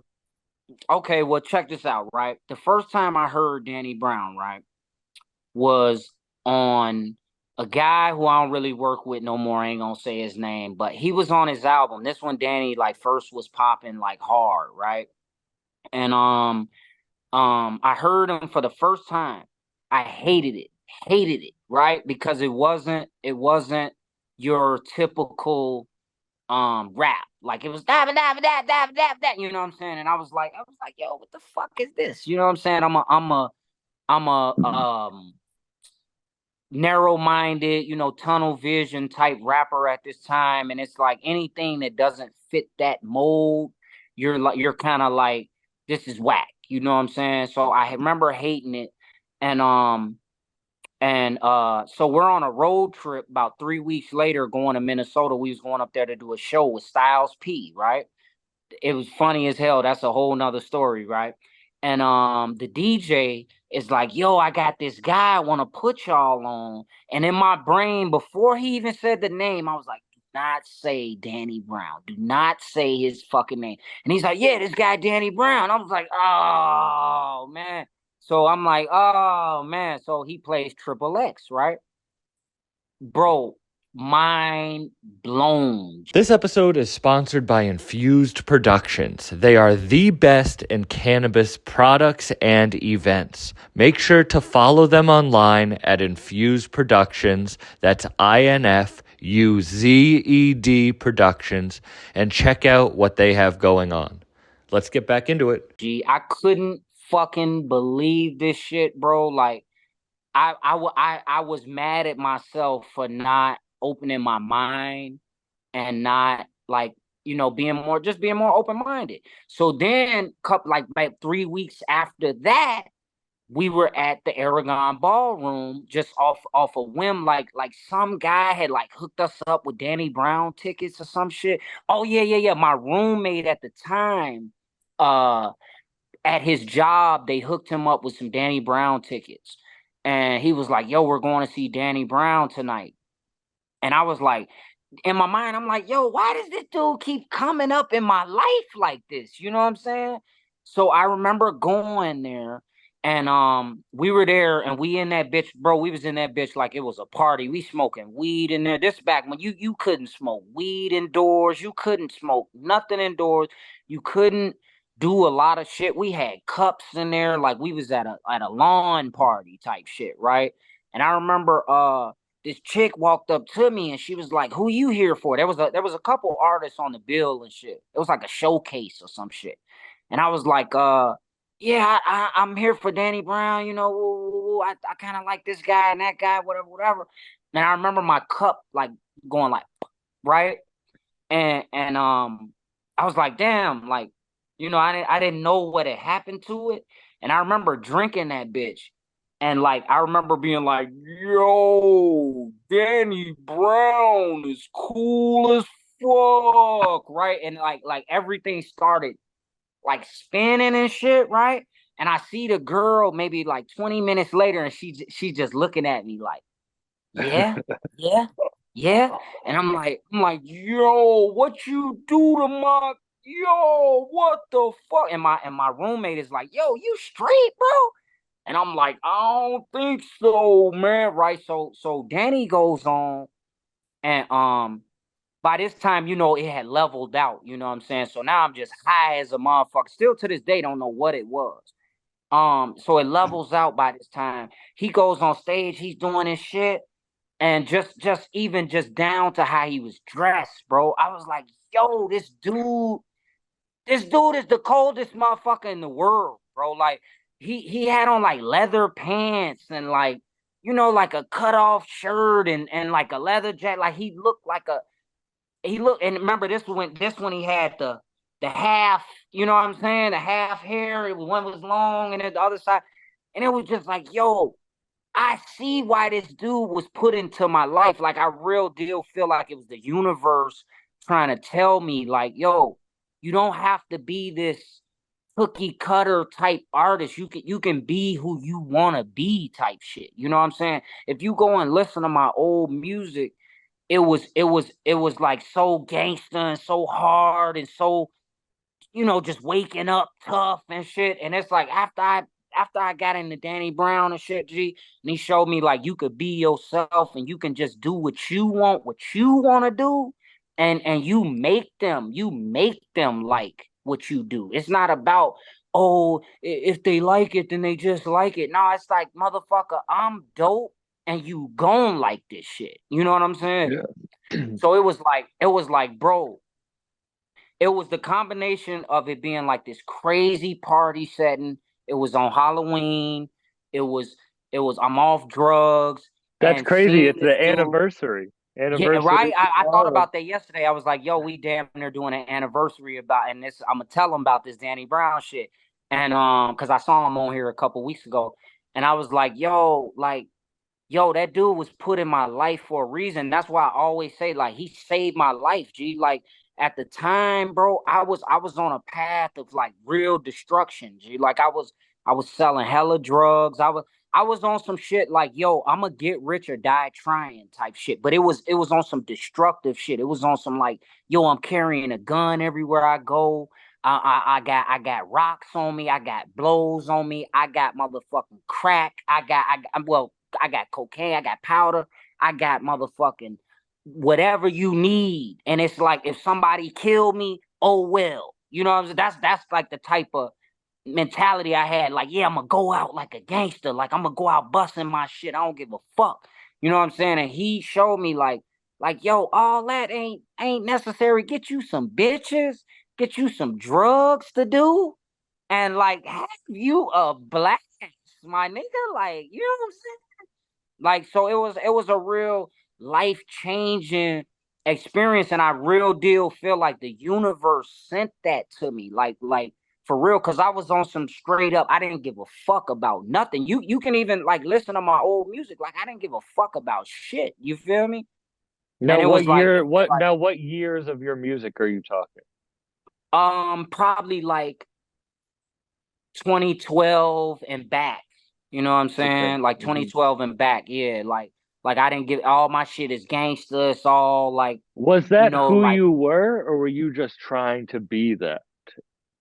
okay, well check this out, right? The first time I heard Danny Brown, right, was on a guy who I don't really work with no more. I ain't gonna say his name, but he was on his album. This one, Danny, like first was popping like hard, right? And I heard him for the first time. I hated it, right? Because it wasn't your typical rap. Like it was da da da da da da da, you know what I'm saying? And I was like, yo, what the fuck is this? You know what I'm saying? I'm a narrow-minded, you know, tunnel vision type rapper at this time, and it's like anything that doesn't fit that mold, you're kind of like, this is whack. You know what I'm saying? So I remember hating it, and so we're on a road trip about 3 weeks later, going to Minnesota. We was going up there to do a show with Styles P, right? It was funny as hell. That's a whole nother story, right? And the DJ is like, yo, I got this guy I want to put y'all on. And in my brain, before he even said the name, I was like, do not say Danny Brown. Do not say his fucking name. And he's like, yeah, this guy Danny Brown. I was like, oh man. So I'm like, oh man. So he plays Triple X, right? Bro, mind blown. This episode is sponsored by Infused Productions. They are the best in cannabis products and events. Make sure to follow them online at Infused Productions. That's INFUZED Productions, and check out what they have going on. Let's get back into it. I couldn't fucking believe this shit, bro. Like, I was mad at myself for not opening my mind and not like, you know, being more open minded. So then, like 3 weeks after that, we were at the Aragon Ballroom just off a whim. Like some guy had like hooked us up with Danny Brown tickets or some shit. Oh yeah. My roommate at the time, at his job, they hooked him up with some Danny Brown tickets. And he was like, yo, we're going to see Danny Brown tonight. And I was like, in my mind, I'm like, yo, why does this dude keep coming up in my life like this? You know what I'm saying? So I remember going there, and we were there, and we in that bitch, bro. We was in that bitch like it was a party. We smoking weed in there. This back when you couldn't smoke weed indoors. You couldn't smoke nothing indoors. You couldn't do a lot of shit. We had cups in there, like we was at a lawn party type shit, right? And I remember this chick walked up to me and she was like, who you here for? There was a couple artists on the bill and shit. It was like a showcase or some shit. And I was like, yeah, I'm here for Danny Brown, you know, I kind of like this guy and that guy, whatever. And I remember my cup like going like, right? And I was like, damn, like, you know, I didn't know what had happened to it. And I remember drinking that bitch. And like I remember being like, yo, Danny Brown is cool as fuck, right? And like everything started like spinning and shit, right? And I see the girl maybe like 20 minutes later, and she's just looking at me like, yeah, yeah, yeah. And I'm like, yo, what you do to my yo, what the fuck? And my roommate is like, yo, you straight, bro? And I'm like, I don't think so, man. Right. So Danny goes on, and by this time, you know, it had leveled out, you know what I'm saying? So now I'm just high as a motherfucker. Still to this day, don't know what it was. So it levels out by this time. He goes on stage, he's doing his shit, and just even just down to how he was dressed, bro. I was like, yo, this dude is the coldest motherfucker in the world, bro. Like he had on like leather pants and like like a cut off shirt and like a leather jacket. Like he looked, and remember this when he had the half, you know what I'm saying? The half hair, one was long and then the other side. And it was just like, yo, I see why this dude was put into my life. Like I real deal feel like it was the universe trying to tell me, like, yo, you don't have to be this cookie cutter type artist. You can be who you want to be type shit. You know what I'm saying? If you go and listen to my old music, it was like so gangster and so hard and so, just waking up tough and shit. And it's like after I got into Danny Brown and shit, G, and he showed me like you could be yourself and you can just do what you want to do, and you make them like what you do. It's not about, oh, if they like it, then they just like it. No, it's like, motherfucker, I'm dope and you gon' like this shit. You know what I'm saying? Yeah. So it was like, bro, it was the combination of it being like this crazy party setting. It was on Halloween. It was I'm off drugs That's and crazy. seeing It's this the dude. anniversary. Yeah, Anniversary. right. I thought about that yesterday. I was like, yo, we damn near doing an anniversary about, and this I'm gonna tell him about this Danny Brown shit. And because I saw him on here a couple weeks ago, and I was like, yo, that dude was put in my life for a reason. That's why I always say, like, he saved my life, G. Like at the time, bro, I was on a path of like real destruction, G. Like I was selling hella drugs. I was on some shit like, yo, I'm gonna get rich or die trying type shit. But it was on some destructive shit. It was on some like, yo, I'm carrying a gun everywhere I go. I got rocks on me. I got blows on me. I got motherfucking crack. I got cocaine, I got powder, I got motherfucking whatever you need. And it's like, if somebody killed me, oh well. You know what I'm saying? That's like the type of mentality I had. Like, yeah, I'm gonna go out like a gangster. Like I'm gonna go out busting my shit. I don't give a fuck. You know what I'm saying? And he showed me like, yo, all that ain't necessary. Get you some bitches, get you some drugs to do, and like have you a blast, my nigga. Like, you know what I'm saying? Like, so it was a real life-changing experience, and I real deal feel like the universe sent that to me. Like for real, because I was on some straight up, I didn't give a fuck about nothing. You can even like listen to my old music. Like I didn't give a fuck about shit. You feel me? And Now, it was what like year? What years of your music are you talking? probably like 2012 and back. You know what I'm Okay. saying? Like Hmm. 2012 and back. Yeah, like I didn't get all my shit is gangster. It's all like, Was that who like, you were, or were you just trying to be that?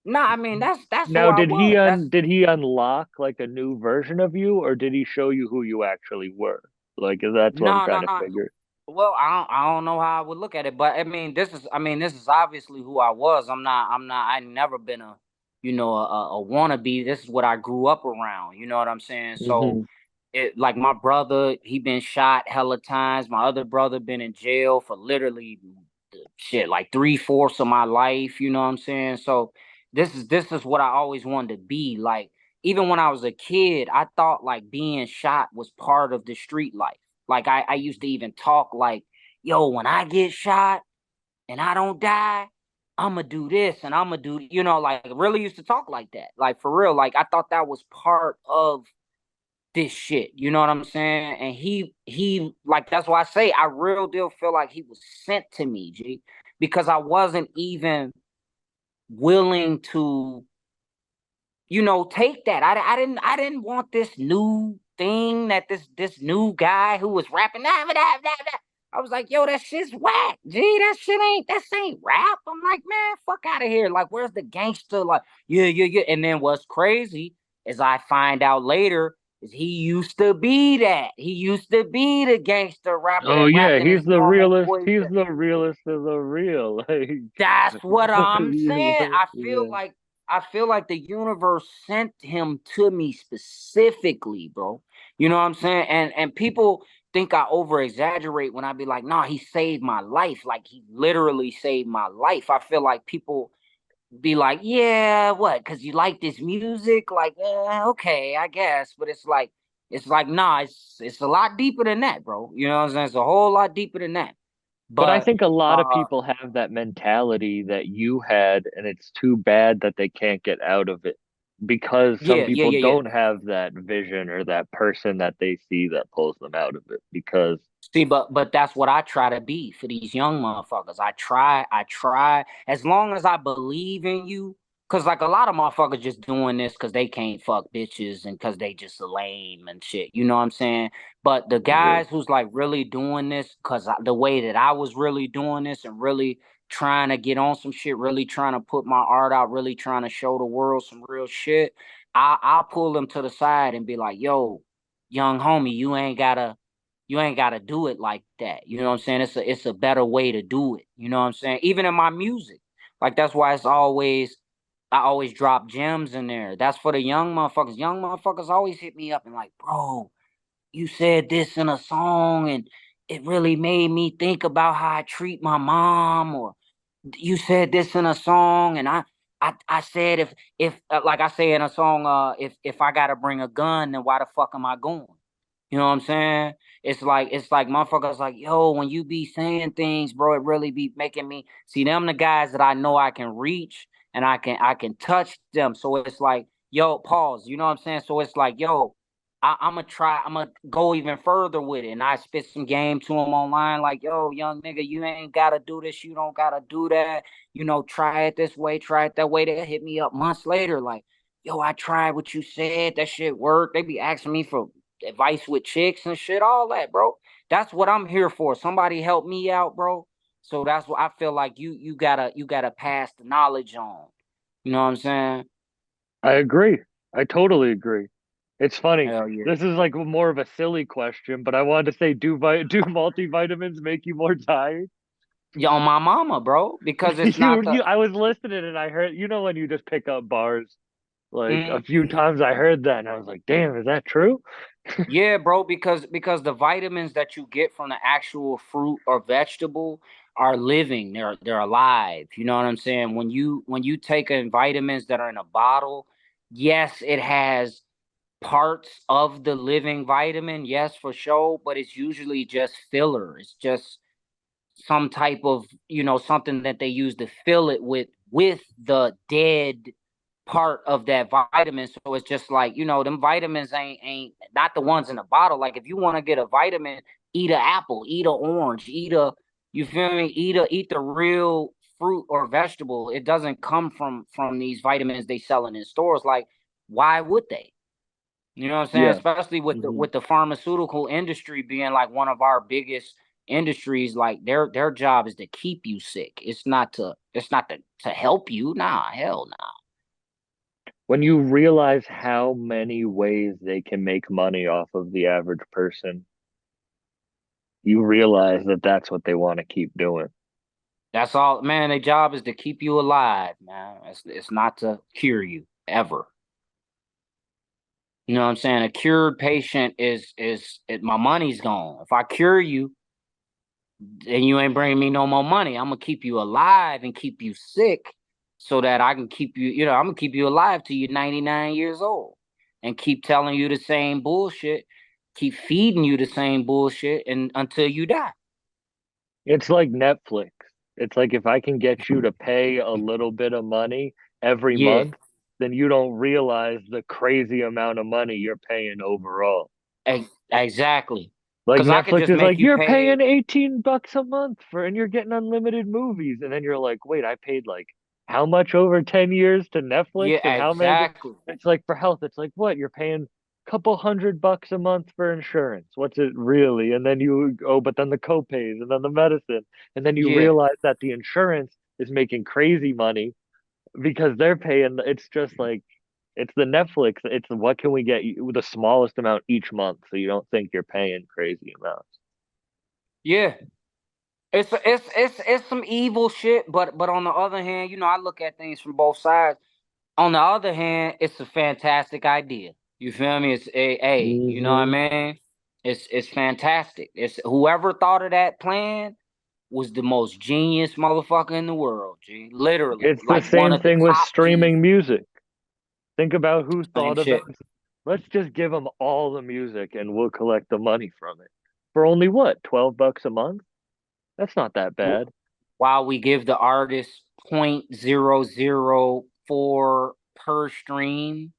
nah, I mean that's who Now, I was. That's did he unlock like a new version of you, or did he show you who you actually were? Like, that's what I'm no, trying no, to no. figure. Well, I don't know how I would look at it, but I mean this is obviously who I was. I never been a wannabe. This is what I grew up around. You know what I'm saying? So Hmm. like my brother, he been shot hella times. My other brother been in jail for literally shit like three-fourths of my life. You know what I'm saying? So this is what I always wanted to be. Like even when I was a kid, I thought like being shot was part of the street life. Like I used to even talk like, yo, when I get shot and I don't die, I'ma do this and I'ma do, like really used to talk like that. Like for real. Like I thought that was part of this shit. You know what I'm saying? And he like that's why I say I real deal feel like he was sent to me, G, because I wasn't even willing to, take that. I didn't want this new thing that this new guy who was rapping. I was like, yo, that shit's whack. G, that ain't rap. I'm like, man, fuck out of here. Like, where's the gangster? Like, yeah, yeah, yeah. And then what's crazy is I find out later is he used to be that. He used to be the gangster rapper Oh that yeah, rapped in his he's the normal realest. voice. He's the realest of the real. That's what I'm saying. Yeah, yeah. I feel like the universe sent him to me specifically, bro. You know what I'm saying? And people think I over exaggerate when I be like, nah, he saved my life. Like he literally saved my life. I feel like people be like, yeah, what? Because you like this music? Like, okay, I guess. But it's like It's like, nah, it's a lot deeper than that, bro. You know what I'm saying? It's a whole lot deeper than that. But I But think a lot of uh, people have that mentality that you had, and it's too bad that they can't get out of it because some yeah, yeah, people yeah, yeah. don't have that vision or that person that they see that pulls them out of it because See, but that's what I try to be for these young motherfuckers. I try. As long as I believe in you, cause like a lot of motherfuckers just doing this cause they can't fuck bitches and cause they just lame and shit. You know what I'm saying? But the yeah, guys who's like really doing this, the way that I was really doing this and really trying to get on some shit, really trying to put my art out, really trying to show the world some real shit. I'll pull them to the side and be like, yo, young homie, you ain't gotta do it like that. You know what I'm saying? It's a better way to do it. You know what I'm saying? Even in my music. Like that's why I always drop gems in there. That's for the young motherfuckers. Young motherfuckers always hit me up and like, bro, you said this in a song and it really made me think about how I treat my mom, or you said this in a song and I said if like I say in a song, if I gotta bring a gun, then why the fuck am I going? You know what I'm saying? It's like motherfuckers like, yo, when you be saying things, bro, it really be making me see them the guys that I know I can reach and I can touch them. So it's like, yo, pause. You know what I'm saying? So it's like, yo, I'm gonna go even further with it. And I spit some game to them online, like, yo, young nigga, you ain't gotta do this, you don't gotta do that. Try it this way, try it that way. They hit me up months later, like, yo, I tried what you said, that shit worked. They be asking me for advice with chicks and shit, all that, bro. That's what I'm here for. Somebody help me out, bro. So that's what I feel like you gotta pass the knowledge on. You know what I'm saying? I agree. I totally agree. It's funny. Hell yeah. This is like more of a silly question, but I wanted to say, do multivitamins make you more tired? Yeah, on my mama, bro. Because it's not the I was listening and I heard, when you just pick up bars, like a Mhm. few times I heard that and I was like, damn, is that true? Yeah, bro, because the vitamins that you get from the actual fruit or vegetable are living. They're alive. You know what I'm saying? When you take in vitamins that are in a bottle, yes, it has parts of the living vitamin, yes, for sure, but it's usually just filler. It's just some type of, something that they use to fill it with the dead part of that vitamin. So it's just like, them vitamins ain't not the ones in the bottle. Like if you want to get a vitamin, eat an apple, eat an orange, you feel me? Eat the real fruit or vegetable. It doesn't come from these vitamins they selling in stores. Like, why would they? You know what I'm saying? Yeah. Especially with the Hmm. with the pharmaceutical industry being like one of our biggest industries, like their job is to keep you sick. It's not to help you. Nah, hell nah. When you realize how many ways they can make money off of the average person, you realize that that's what they want to keep doing. That's all, man. Their job is to keep you alive, man. It's not to cure you ever. You know what I'm saying? A cured patient my money's gone. If I cure you, then you ain't bringing me no more money. I'm gonna keep you alive and keep you sick so that I can keep you, I'm gonna keep you alive till you're 99 years old and keep telling you the same bullshit, keep feeding you the same bullshit and until you die. It's like Netflix. It's like if I can get you to pay a little bit of money every Yeah, month, then you don't realize the crazy amount of money you're paying overall. exactly. Like Cause I could Netflix just is make like, you you're pay. paying $18 a month and you're getting unlimited movies. And then you're like, wait, I paid like how much over 10 years to Netflix Yeah, and how many? exactly. It's like for health, it's like what? You're paying a couple $100 a month for insurance. What's it really? And then but then the copays and then the medicine. And then you Yeah. realize that the insurance is making crazy money because they're paying. It's just like, it's the Netflix. It's what can we get you the smallest amount each month so you don't think you're paying crazy amounts. Yeah. It's some evil shit, but on the other hand, I look at things from both sides. On the other hand, it's a fantastic idea. You feel me? It's a, you know what I Hmm. mean? It's fantastic. It's whoever thought of that plan was the most genius motherfucker in the world, G. Literally, It's the like one same of the thing with top streaming geniuses. music. Think about who Same thought of shit. Let's just give them all the music and we'll collect the money from it. For only what, $12 a month? That's not that bad. While we give the artist 0.004 per stream.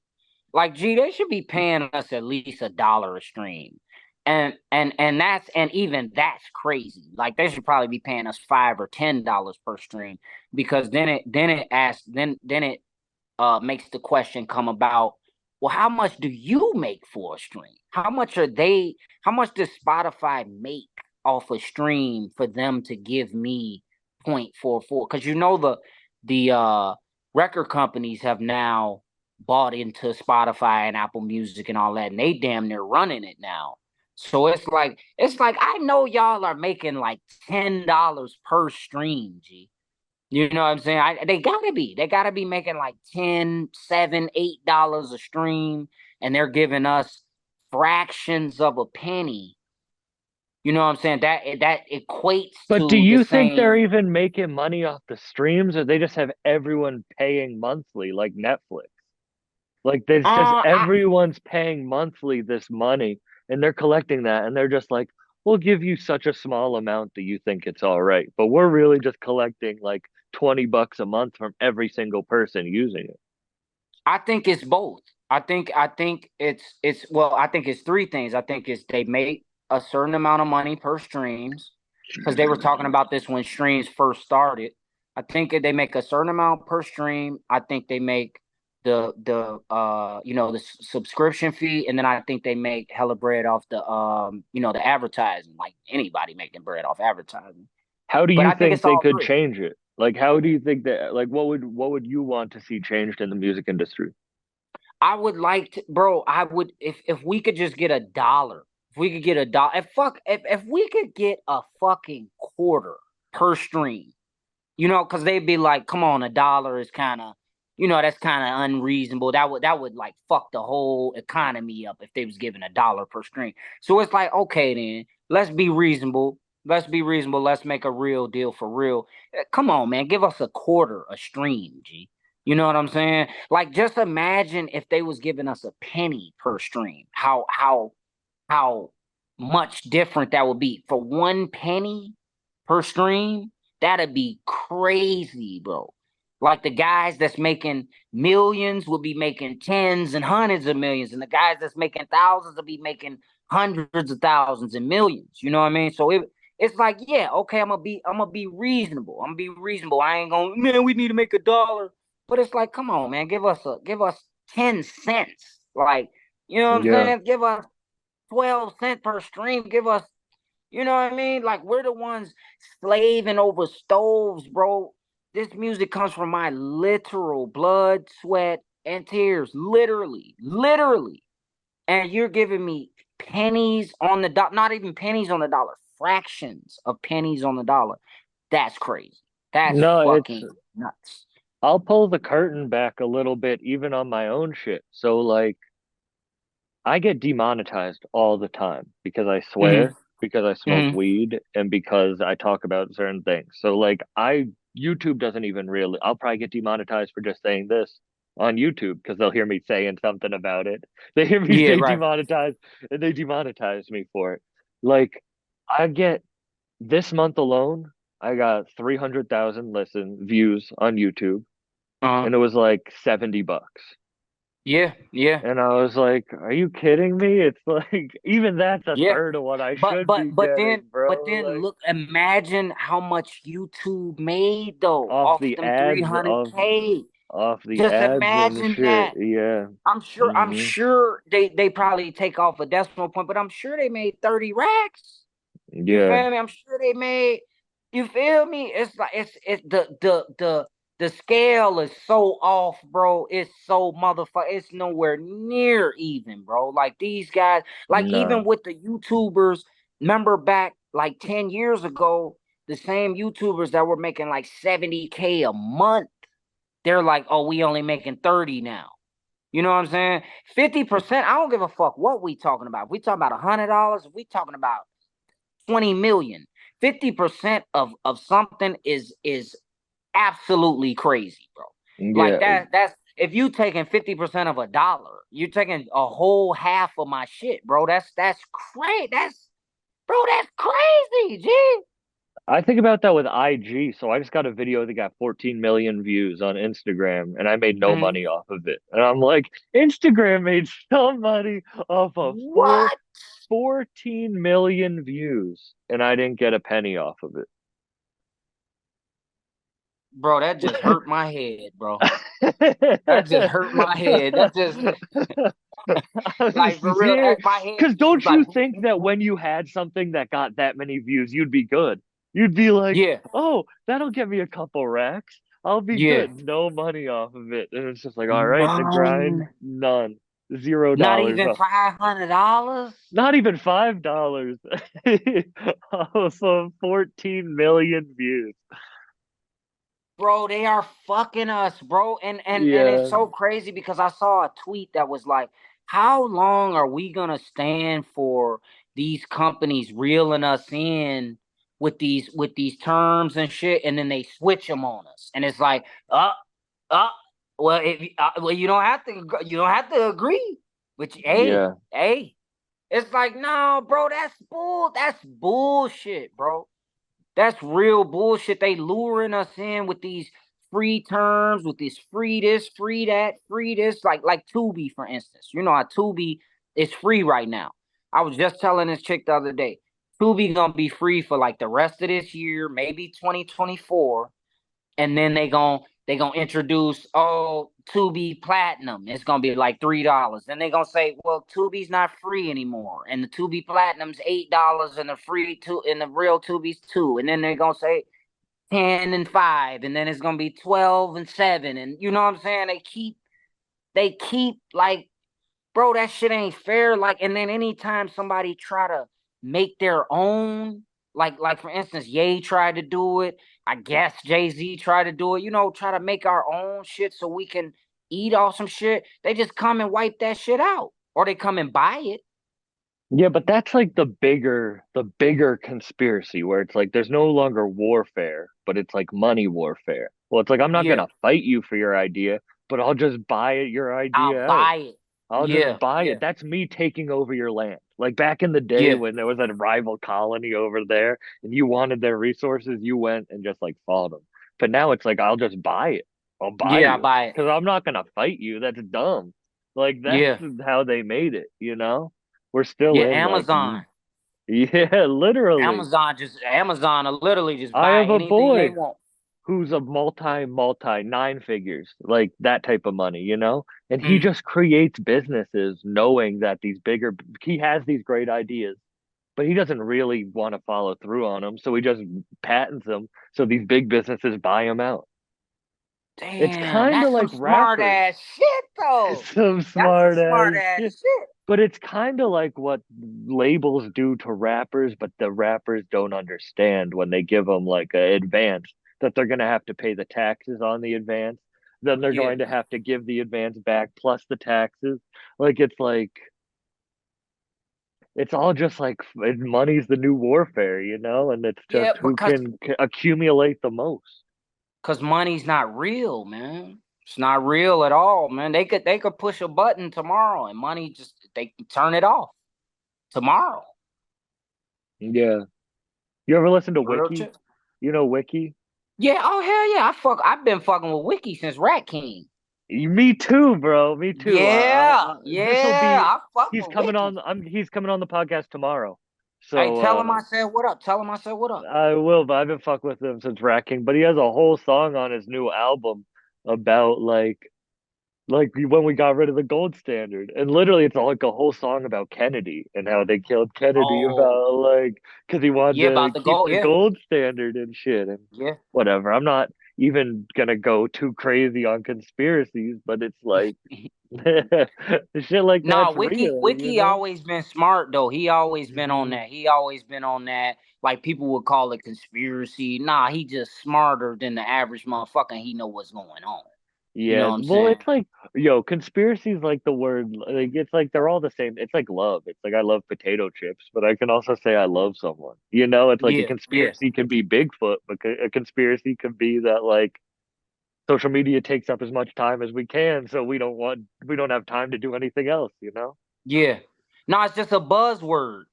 Like, gee, they should be paying us at least $1 a stream. And even that's crazy. Like, they should probably be paying us $5 or $10 per stream, because then it makes the question come about, well, how much do you make for a stream? How much does Spotify make off a stream for them to give me 0.44? Because the record companies have now bought into Spotify and Apple Music and all that, and they damn near running it now. So it's like I know y'all are making like $10 per stream, G. You know what I'm saying? They gotta be making like 10, $7, $8 a stream, and they're giving us fractions of a penny. You know what I'm saying? That equates But do to the you think they're same. even making money off the streams, or they just have everyone paying monthly like Netflix? Like there's just I everyone's paying monthly this money and they're collecting that and they're just like, we'll give you such a small amount that you think it's all right. But we're really just collecting like $20 a month from every single person using it. I think it's both. I think it's three things. I think it's they make a certain amount of money per streams, because they were talking about this when streams first started. I think they make a certain amount per stream. I think they make the subscription fee, and then I think they make hella bread off the advertising, like anybody making bread off advertising. How do But you I think think it's they all could three. change it? Like how do you think that like what would you want to see changed in the music industry? I would like to, bro. I would, if we could just get $1. If we could get $1, if we could get a fucking quarter per stream, because they'd be like, come on, $1 is kind of, that's kind of unreasonable. That would like fuck the whole economy up if they was giving $1 per stream. So it's like, okay, then let's be reasonable. Let's be reasonable. Let's make a real deal for real. Come on, man, give us a quarter a stream, G. You know what I'm saying? Like, just imagine if they was giving us a penny per stream. How much different that would be. For 1 penny per stream, that'd be crazy, bro. Like, the guys that's making millions will be making tens and hundreds of millions, and the guys that's making thousands will be making hundreds of thousands and millions. You know what I mean? So it's like, yeah, okay, I'm gonna be reasonable. I'm gonna be reasonable. I ain't gonna, man, we need to make $1. But it's like, come on, man, give us 10 cents. Like, you know what I'm Yeah. saying? Give us 12 cents per stream. Give us, you know what I mean? Like, we're the ones slaving over stoves, bro. This music comes from my literal blood, sweat, and tears. Literally, literally. And you're giving me pennies on the dollar, not even pennies on the dollar, fractions of pennies on the dollar. That's crazy. That's No, it's fucking nuts. I'll pull the curtain back a little bit even on my own shit. So like I get demonetized all the time because I Hmm. swear, because I smoke Hmm. weed, and because I talk about certain things. So like YouTube doesn't even really, I'll probably get demonetized for just saying this on YouTube because they'll hear me saying something about it. They hear me Yeah, say right. demonetized and they demonetize me for it. Like I get this month alone, I got 300,000 views on YouTube Uh-huh. and it was like $70. Yeah, yeah. And I was like, "Are you kidding me?" It's like even that's a Yeah. third of what I But should but be but then getting, but bro. then Like look, imagine how much YouTube made though off off the them ads, of 300K. off the Just ads and imagine shit. that. Yeah. I'm Hmm. sure they probably take off a decimal point, but I'm sure they made 30 racks. You Yeah. feel me? I'm sure they made, you feel me? It's like it's the scale is so off, bro. It's so motherfucker. It's nowhere near even, bro. Like, these guys, like, even No. with the YouTubers, remember back like 10 years ago, the same YouTubers that were making like 70K a month, they're like, oh, we only making 30 now. You know what I'm saying? 50%, I don't give a fuck what we talking about. If we talking about $100, if we talking about 20 million. 50% of something is absolutely crazy, bro. Like, Yeah. that's if you taking 50% of a dollar, you're taking a whole half of my shit, bro. That's crazy. That's crazy, G. I think about that with IG. So I just got a video that got 14 million views on Instagram and I made no Mhm. money off of it. And I'm like, Instagram made some money off of What? 14 million views and I didn't get a penny off of it. Bro, that just hurt my head, bro. That just hurt my head. That just like for real, Yeah, my head because just was don't like, you think that when you had something that got that many views, you'd be good? You'd be like, yeah, oh, that'll get me a couple racks. I'll be yeah. good. No money off of it. And it's just like, all right, the grind, None. none. Zero Not dollars. even $500. Not even $5 off of 14 million views. Bro, they are fucking us, bro. And it's Yeah. so crazy because I saw a tweet that was like, how long are we gonna stand for these companies reeling us in with these terms and shit, and then they switch them on us, and it's like, uh, well, well, you don't have to agree, but Yeah. hey, it's like, no, bro, that's bullshit, bro. That's real bullshit. They luring us in with these free terms, with this free this, free that, free this. Like Tubi, for instance. You know how Tubi is free right now. I was just telling this chick the other day. Tubi gonna be free for like the rest of this year, maybe 2024, and then they gonna introduce Tubi Platinum. It's gonna be like $3. Then they gonna say, well, Tubi's not free anymore, and the Tubi Platinum's $8, and the free two and the real Tubi's $2. And then they're gonna say 10 and 5, and then it's gonna be 12 and 7, and you know what I'm saying? They keep like, bro, that shit ain't fair. Like, and then anytime somebody try to make their own, like for instance, Ye tried to do it. I guess Jay-Z tried to do it. Try to make our own shit so we can eat off some shit. They just come and wipe that shit out, or they come and buy it. Yeah, but that's like the bigger conspiracy where it's like there's no longer warfare, but it's like money warfare. Well, it's like I'm not Yeah, gonna fight you for your idea, but I'll just buy your I'll idea out. buy it. I'll just Yeah, buy yeah, it. That's me taking over your land. Like back in the day yeah, when there was a rival colony over there and you wanted their resources, you went and just like fought them. But now it's like I'll just buy it. I'll buy yeah. I you buy it. because I'm not gonna fight you. That's dumb. Like that's Yeah, how they made it, you know? We're still yeah. in like Amazon, yeah, literally. Amazon will literally just I buy have a anything they boy want. who's a multi nine figures, like that type of money, you know? And he Mm. just creates businesses knowing that he has these great ideas, but he doesn't really want to follow through on them. So he just patents them. So these big businesses buy them out. It's Damn, kind of that's like some smart rappers. ass shit, though. Some That's some smart smart ass ass shit. shit. But it's kind of like what labels do to rappers, but the rappers don't understand when they give them like an advance that they're going to have to pay the taxes on the advance. Then they're Yeah, going to have to give the advance back plus the taxes. Like it's all just like money's the new warfare, you know? And it's yeah, just who because can accumulate the most. money's not real, man. It's not real at all, man. They could push a button tomorrow, and money just they can turn it off tomorrow. Yeah. You ever listen to Real Wiki? shit. You know Wiki? Yeah. Oh hell yeah. I've been fucking with Wiki since Rat King. Me too, bro. Me too. Yeah, This'll yeah. be I fuck he's with coming Wiki. on. He's coming on the podcast tomorrow. Hey, So tell him I said what up. Tell him I said what up. I will, but I've been fucking with him since Racking. But he has a whole song on his new album about like when we got rid of the gold standard, and literally it's all like a whole song about Kennedy and how they killed Kennedy Oh, about like because he wanted yeah, to about the keep gold. the Yeah, gold standard and shit and yeah. whatever. I'm not even gonna go too crazy on conspiracies, but it's like shit like No, that's Wiki real, you Wiki know? always been smart though. He always been on Hmm. that. He always been on that. Like people would call it conspiracy. Nah, he just smarter than the average motherfucker. And he know what's going on. You know Yeah, what I'm well, saying? it's like, yo, conspiracy is like the word, like, it's like they're all the same. It's like love. It's like I love potato chips, but I can also say I love someone. You know, it's like a Yeah, yeah, conspiracy can be Bigfoot, but a conspiracy could be that, like, social media takes up as much time as we can, so we don't have time to do anything else, you know? Yeah. No, it's just a buzzword.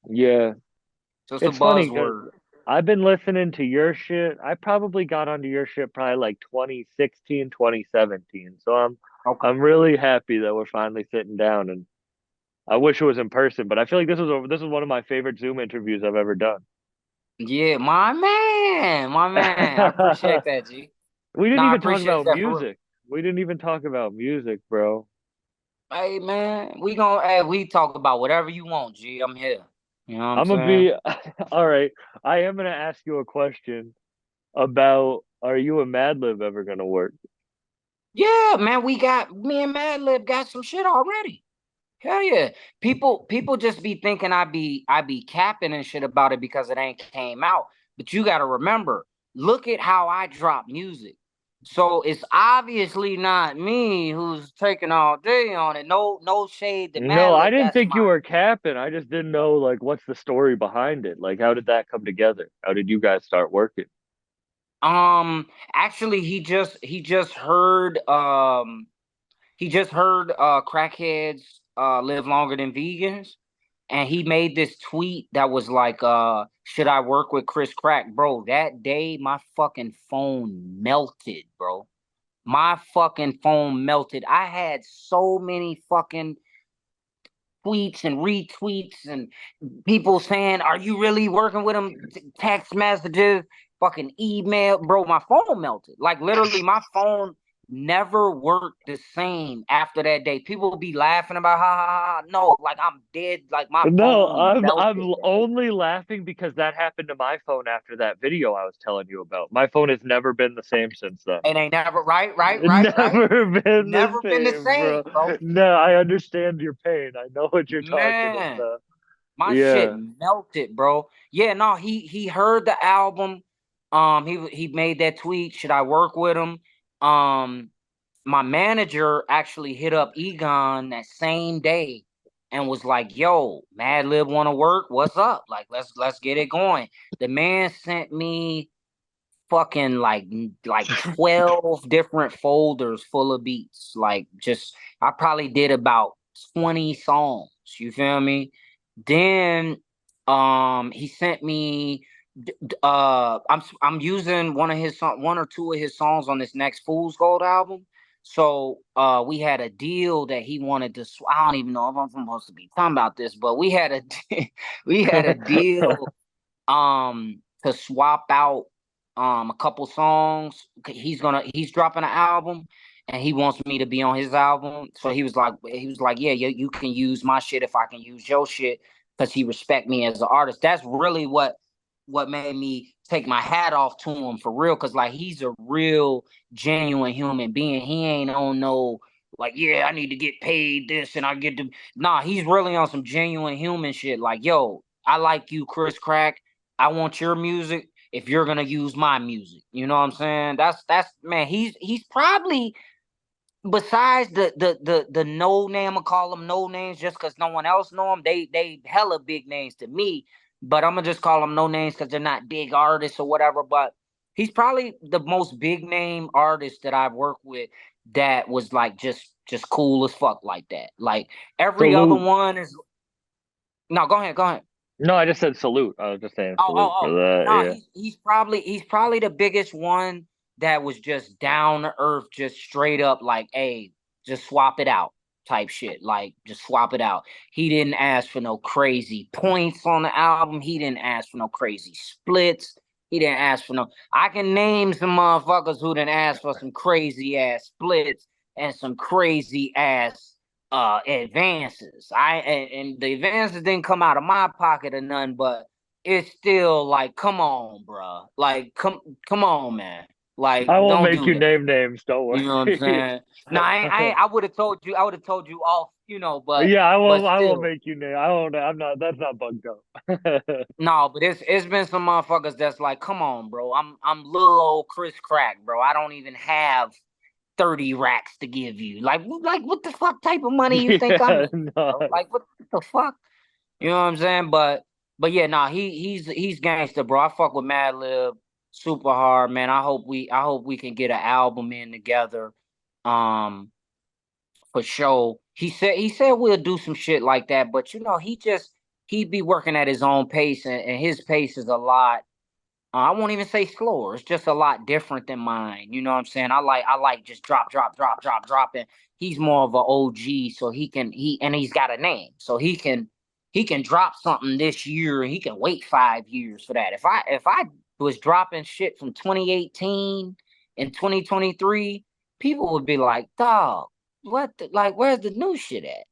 Yeah. Just a It's funny because buzzword. I've been listening to your shit. I probably got onto your shit probably like 2016, 2017. So Okay. I'm really happy that we're finally sitting down, and I wish it was in person, but I feel like this was one of my favorite Zoom interviews I've ever done. Yeah, my man. My man. I appreciate that, G. We No, didn't I even talk appreciate about that for real. music. We didn't even talk about music, bro. Hey man, we talk about whatever you want, G. I'm here. You know what I'm I'm gonna saying? be all right. I am gonna ask you a question about, are you and Madlib ever gonna work? Yeah, man, me and Madlib got some shit already. Hell yeah. People just be thinking I be capping and shit about it because it ain't came out. But you gotta remember, look at how I drop music. So it's obviously not me who's taking all day on it. No shade to No, I Madlib. didn't That's think you my were capping. I just didn't know like what's the story behind it. Like how did that come together? How did you guys start working? actually he just heard crackheads live longer than vegans. And he made this tweet that was like, should I work with Chris Crack? Bro, that day my fucking phone melted, bro. My fucking phone melted. I had so many fucking tweets and retweets and people saying, "Are you really working with him?" Text messages, fucking email, bro. My phone melted. Like literally, my phone never worked the same after that day. People will be laughing about ha ha ha. No, like I'm dead. Like my No, phone melted I'm that day. only laughing because that happened to my phone after that video I was telling you about. My phone has never been the same since then. It ain't never right. Never been the Never been the same, bro. same, bro. No, I understand your pain. I know what you're talking Man, about. my shit Yeah. melted, bro. Yeah, no, he heard the album. He made that tweet. Should I work with him? Um, my manager actually hit up Egon that same day and was like, "Yo, Madlib want to work? What's up? Like, let's get it going." The man sent me fucking like 12 different folders full of beats. Like, just I probably did about 20 songs. You feel me? Then he sent me I'm using one or two of his songs on this next Fool's Gold album. So we had a deal that he wanted to I don't even know if I'm supposed to be talking about this, but we had a we had a deal to swap out a couple songs. He's dropping an album and he wants me to be on his album. So he was like, yeah, you can use my shit if I can use your shit because he respect me as an artist. That's really what made me take my hat off to him for real. Cause like he's a real genuine human being. He ain't on no like, yeah, I need to get paid this and I get to nah, he's really on some genuine human shit. Like, yo, I like you, Chris Crack. I want your music if you're gonna use my music. You know what I'm saying? That's man, he's probably besides the no name, I call them no names just because no one else know them. They hella big names to me, but I'm gonna just call them no names because they're not big artists or whatever. But he's probably the most big name artist that I've worked with that was like just cool as fuck like that. Like every other Salute. one is no. Go ahead. No, I just said salute. I was just saying salute for Oh. that. No, Yeah. he's probably the biggest one that was just down to earth, just straight up like, hey, just swap it out type shit. Like, just swap it out. He didn't ask for no crazy points on the album. He didn't ask for no crazy splits. He didn't ask for no. I can name some motherfuckers who didn't ask for some crazy ass splits and some crazy ass advances. And the advances didn't come out of my pocket or none, but it's still like, come on, bro. Like, come on, man. Like, I won't don't make do you that. name names. Don't You know what I'm worry. saying? No, I would have told you. I would have told you off. But Yeah, I won't still, make you name. I won't. I'm not. That's not bugged up. no. But it's been some motherfuckers that's like, come on, bro. I'm little old Chris Crack, bro. I don't even have 30 racks to give you. Like what the fuck type of money you think I'm Yeah, in, no. bro? Like what the fuck? You know what I'm saying? But yeah, nah, he's gangster, bro. I fuck with Madlib. super hard, man. I hope we can get an album in together. Um, for sure. He said we'll do some shit like that, but you know, he be working at his own pace, and his pace is a lot. I won't even say slower. It's just a lot different than mine. You know what I'm saying? I like just drop, drop, drop, drop, drop. And he's more of an OG, so he's got a name, so he can drop something this year and he can wait 5 years for that. If I was dropping shit from 2018 and 2023, people would be like, dog, like where's the new shit at?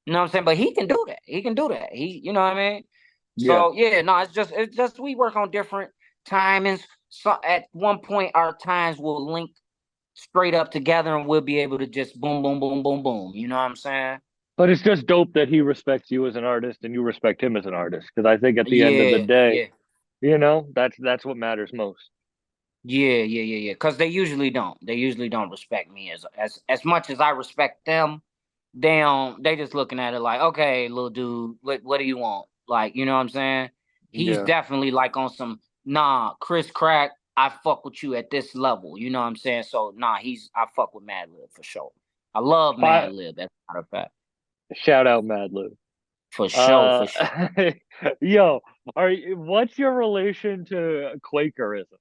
You know what I'm saying? But he can do that. He can do that. You know what I mean? Yeah. So yeah, no, it's just we work on different timings. So at one point, our times will link straight up together, and we'll be able to just boom, boom, boom, boom, boom. You know what I'm saying? But it's just dope that he respects you as an artist and you respect him as an artist. Because I think at the end of the Yeah, day, yeah, that's what matters most. yeah. Because they usually don't. They usually don't respect me as much as I respect them. They don't. They just looking at it like, okay, little dude, what do you want? Like, you know what I'm saying? He's Yeah. definitely like on some nah, Chris Crack. I fuck with you at this level. You know what I'm saying? So nah, I fuck with Madlib for sure. I love Fi- Madlib. As a matter of fact, Shout out Madlib. for sure, Uh, for sure. yo, what's your relation to Quakerism?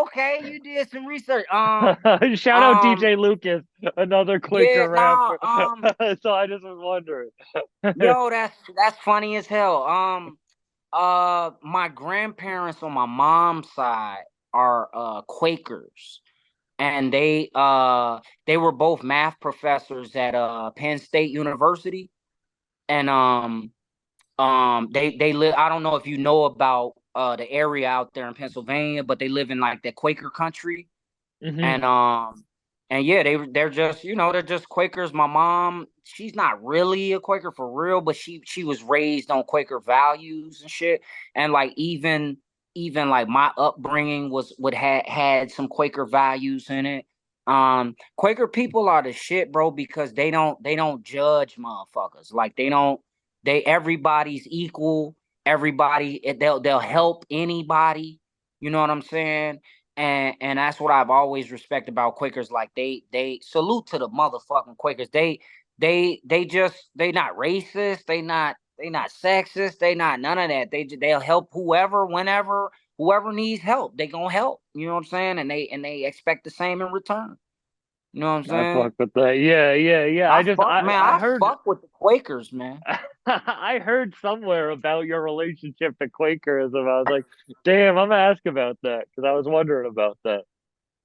Okay, you did some research. Shout out Um, DJ Lucas, another yeah, Quaker nah, rapper. So I just was wondering. yo, that's funny as hell. My grandparents on my mom's side are Quakers, and they were both math professors at Penn State University, and they live. I don't know if you know about the area out there in Pennsylvania, but they live in like the Quaker country, Hmm. and yeah, they're just, you know, they're just Quakers. My mom, she's not really a Quaker for real, but she was raised on Quaker values and shit. And like even like my upbringing would had some Quaker values in it. Quaker people are the shit, bro, because they don't judge motherfuckers. Like they everybody's equal. Everybody, they'll help anybody. You know what I'm saying? And that's what I've always respected about Quakers. Like they salute to the motherfucking Quakers. They not racist. They not sexist. They not none of that. They'll help whoever, whenever, whoever needs help. They gonna help. You know what I'm saying? And they expect the same in return. You know what I'm I saying? fuck with that. Yeah. I I heard fuck with the Quakers, man. I heard somewhere about your relationship to Quakerism. I was like, damn, I'm gonna ask about that because I was wondering about that.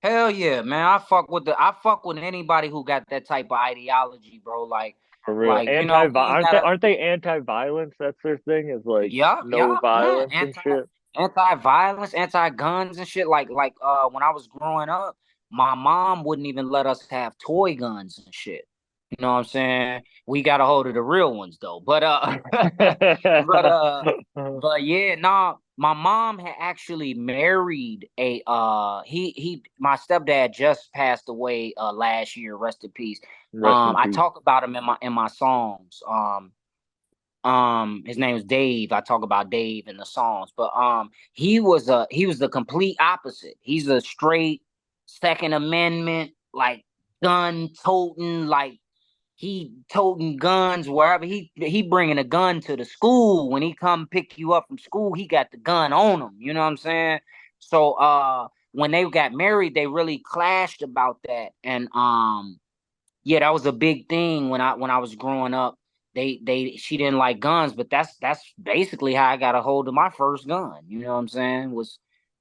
Hell yeah, man. I fuck with anybody who got that type of ideology, bro. For real. Like, you know, we ain't gotta. Aren't they anti-violence? That's their thing, is like Yeah, no yeah, man. violence and shit. Anti-violence, anti-guns and shit. When I was growing up, my mom wouldn't even let us have toy guns and shit. You know what I'm saying? We got a hold of the real ones though. But but yeah, nah, my mom had actually married a he my stepdad just passed away last year, rest in peace. Rest in I peace. talk about him in my songs. His name is Dave. I talk about Dave in the songs, but he was the complete opposite. He's a straight Second Amendment, like gun toting, like he toting guns wherever he bringing a gun to the school. When he come pick you up from school, he got the gun on him. You know what I'm saying? So when they got married, they really clashed about that, and yeah, that was a big thing when I was growing up. She didn't like guns, but that's basically how I got a hold of my first gun. You know what I'm saying?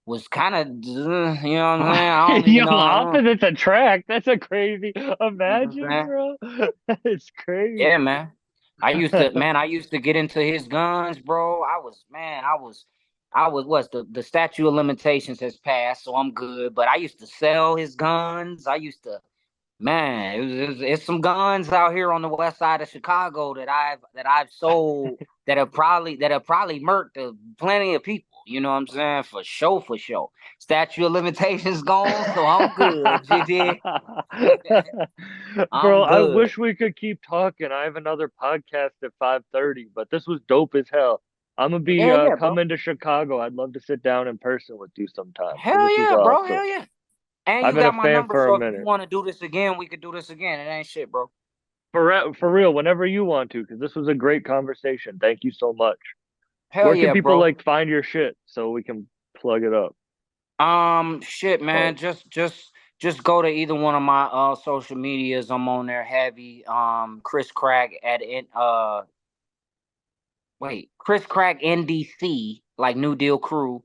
Was kind of, you know what I'm saying? I don't even Yo, know. I don't, opposites attract. That's a crazy. you know what I'm Imagine, saying? bro. It's Yeah, crazy. man. I used to get into his guns, bro. I was what's the statute of limitations has passed, so I'm good. But I used to sell his guns. I used to Man, it's some guns out here on the west side of Chicago that I've sold that have probably murked plenty of people. You know what I'm saying? For sure, for sure. Statute of limitations gone, so I'm good. You did? Bro, I'm I good. wish we could keep talking. I have another podcast at 5:30, but this was dope as hell. I'm gonna be Hell yeah, bro. coming to Chicago. I'd love to sit down in person with you sometime. So Hell this was yeah, bro. awesome. Hell yeah. And I've you been a got my fan number, for a so if you minute. want to do this again, we could do this again. It ain't shit, bro. For real, whenever you want to, because this was a great conversation. Thank you so much. Hell Where can yeah, people bro. like find your shit so we can plug it up? Shit, man. Oh. Just go to either one of my social medias. I'm on there heavy. Chris Crack at Chris Crack NDC, like New Deal Crew,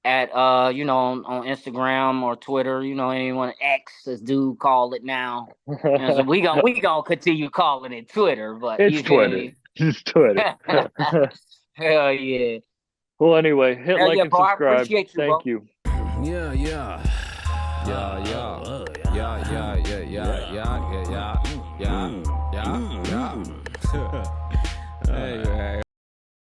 at on Instagram or Twitter, anyone X as dude call it now. So we gonna continue calling it Twitter, but It's you feel Twitter. me? It's Twitter. Hell yeah. Well, anyway, hit Hell like yeah, and bro. I subscribe. appreciate you, Thank bro. you. Yeah, yeah. Yeah, yeah. Yeah, yeah, yeah, yeah, yeah, yeah, yeah, yeah, yeah, yeah. Hey, hey.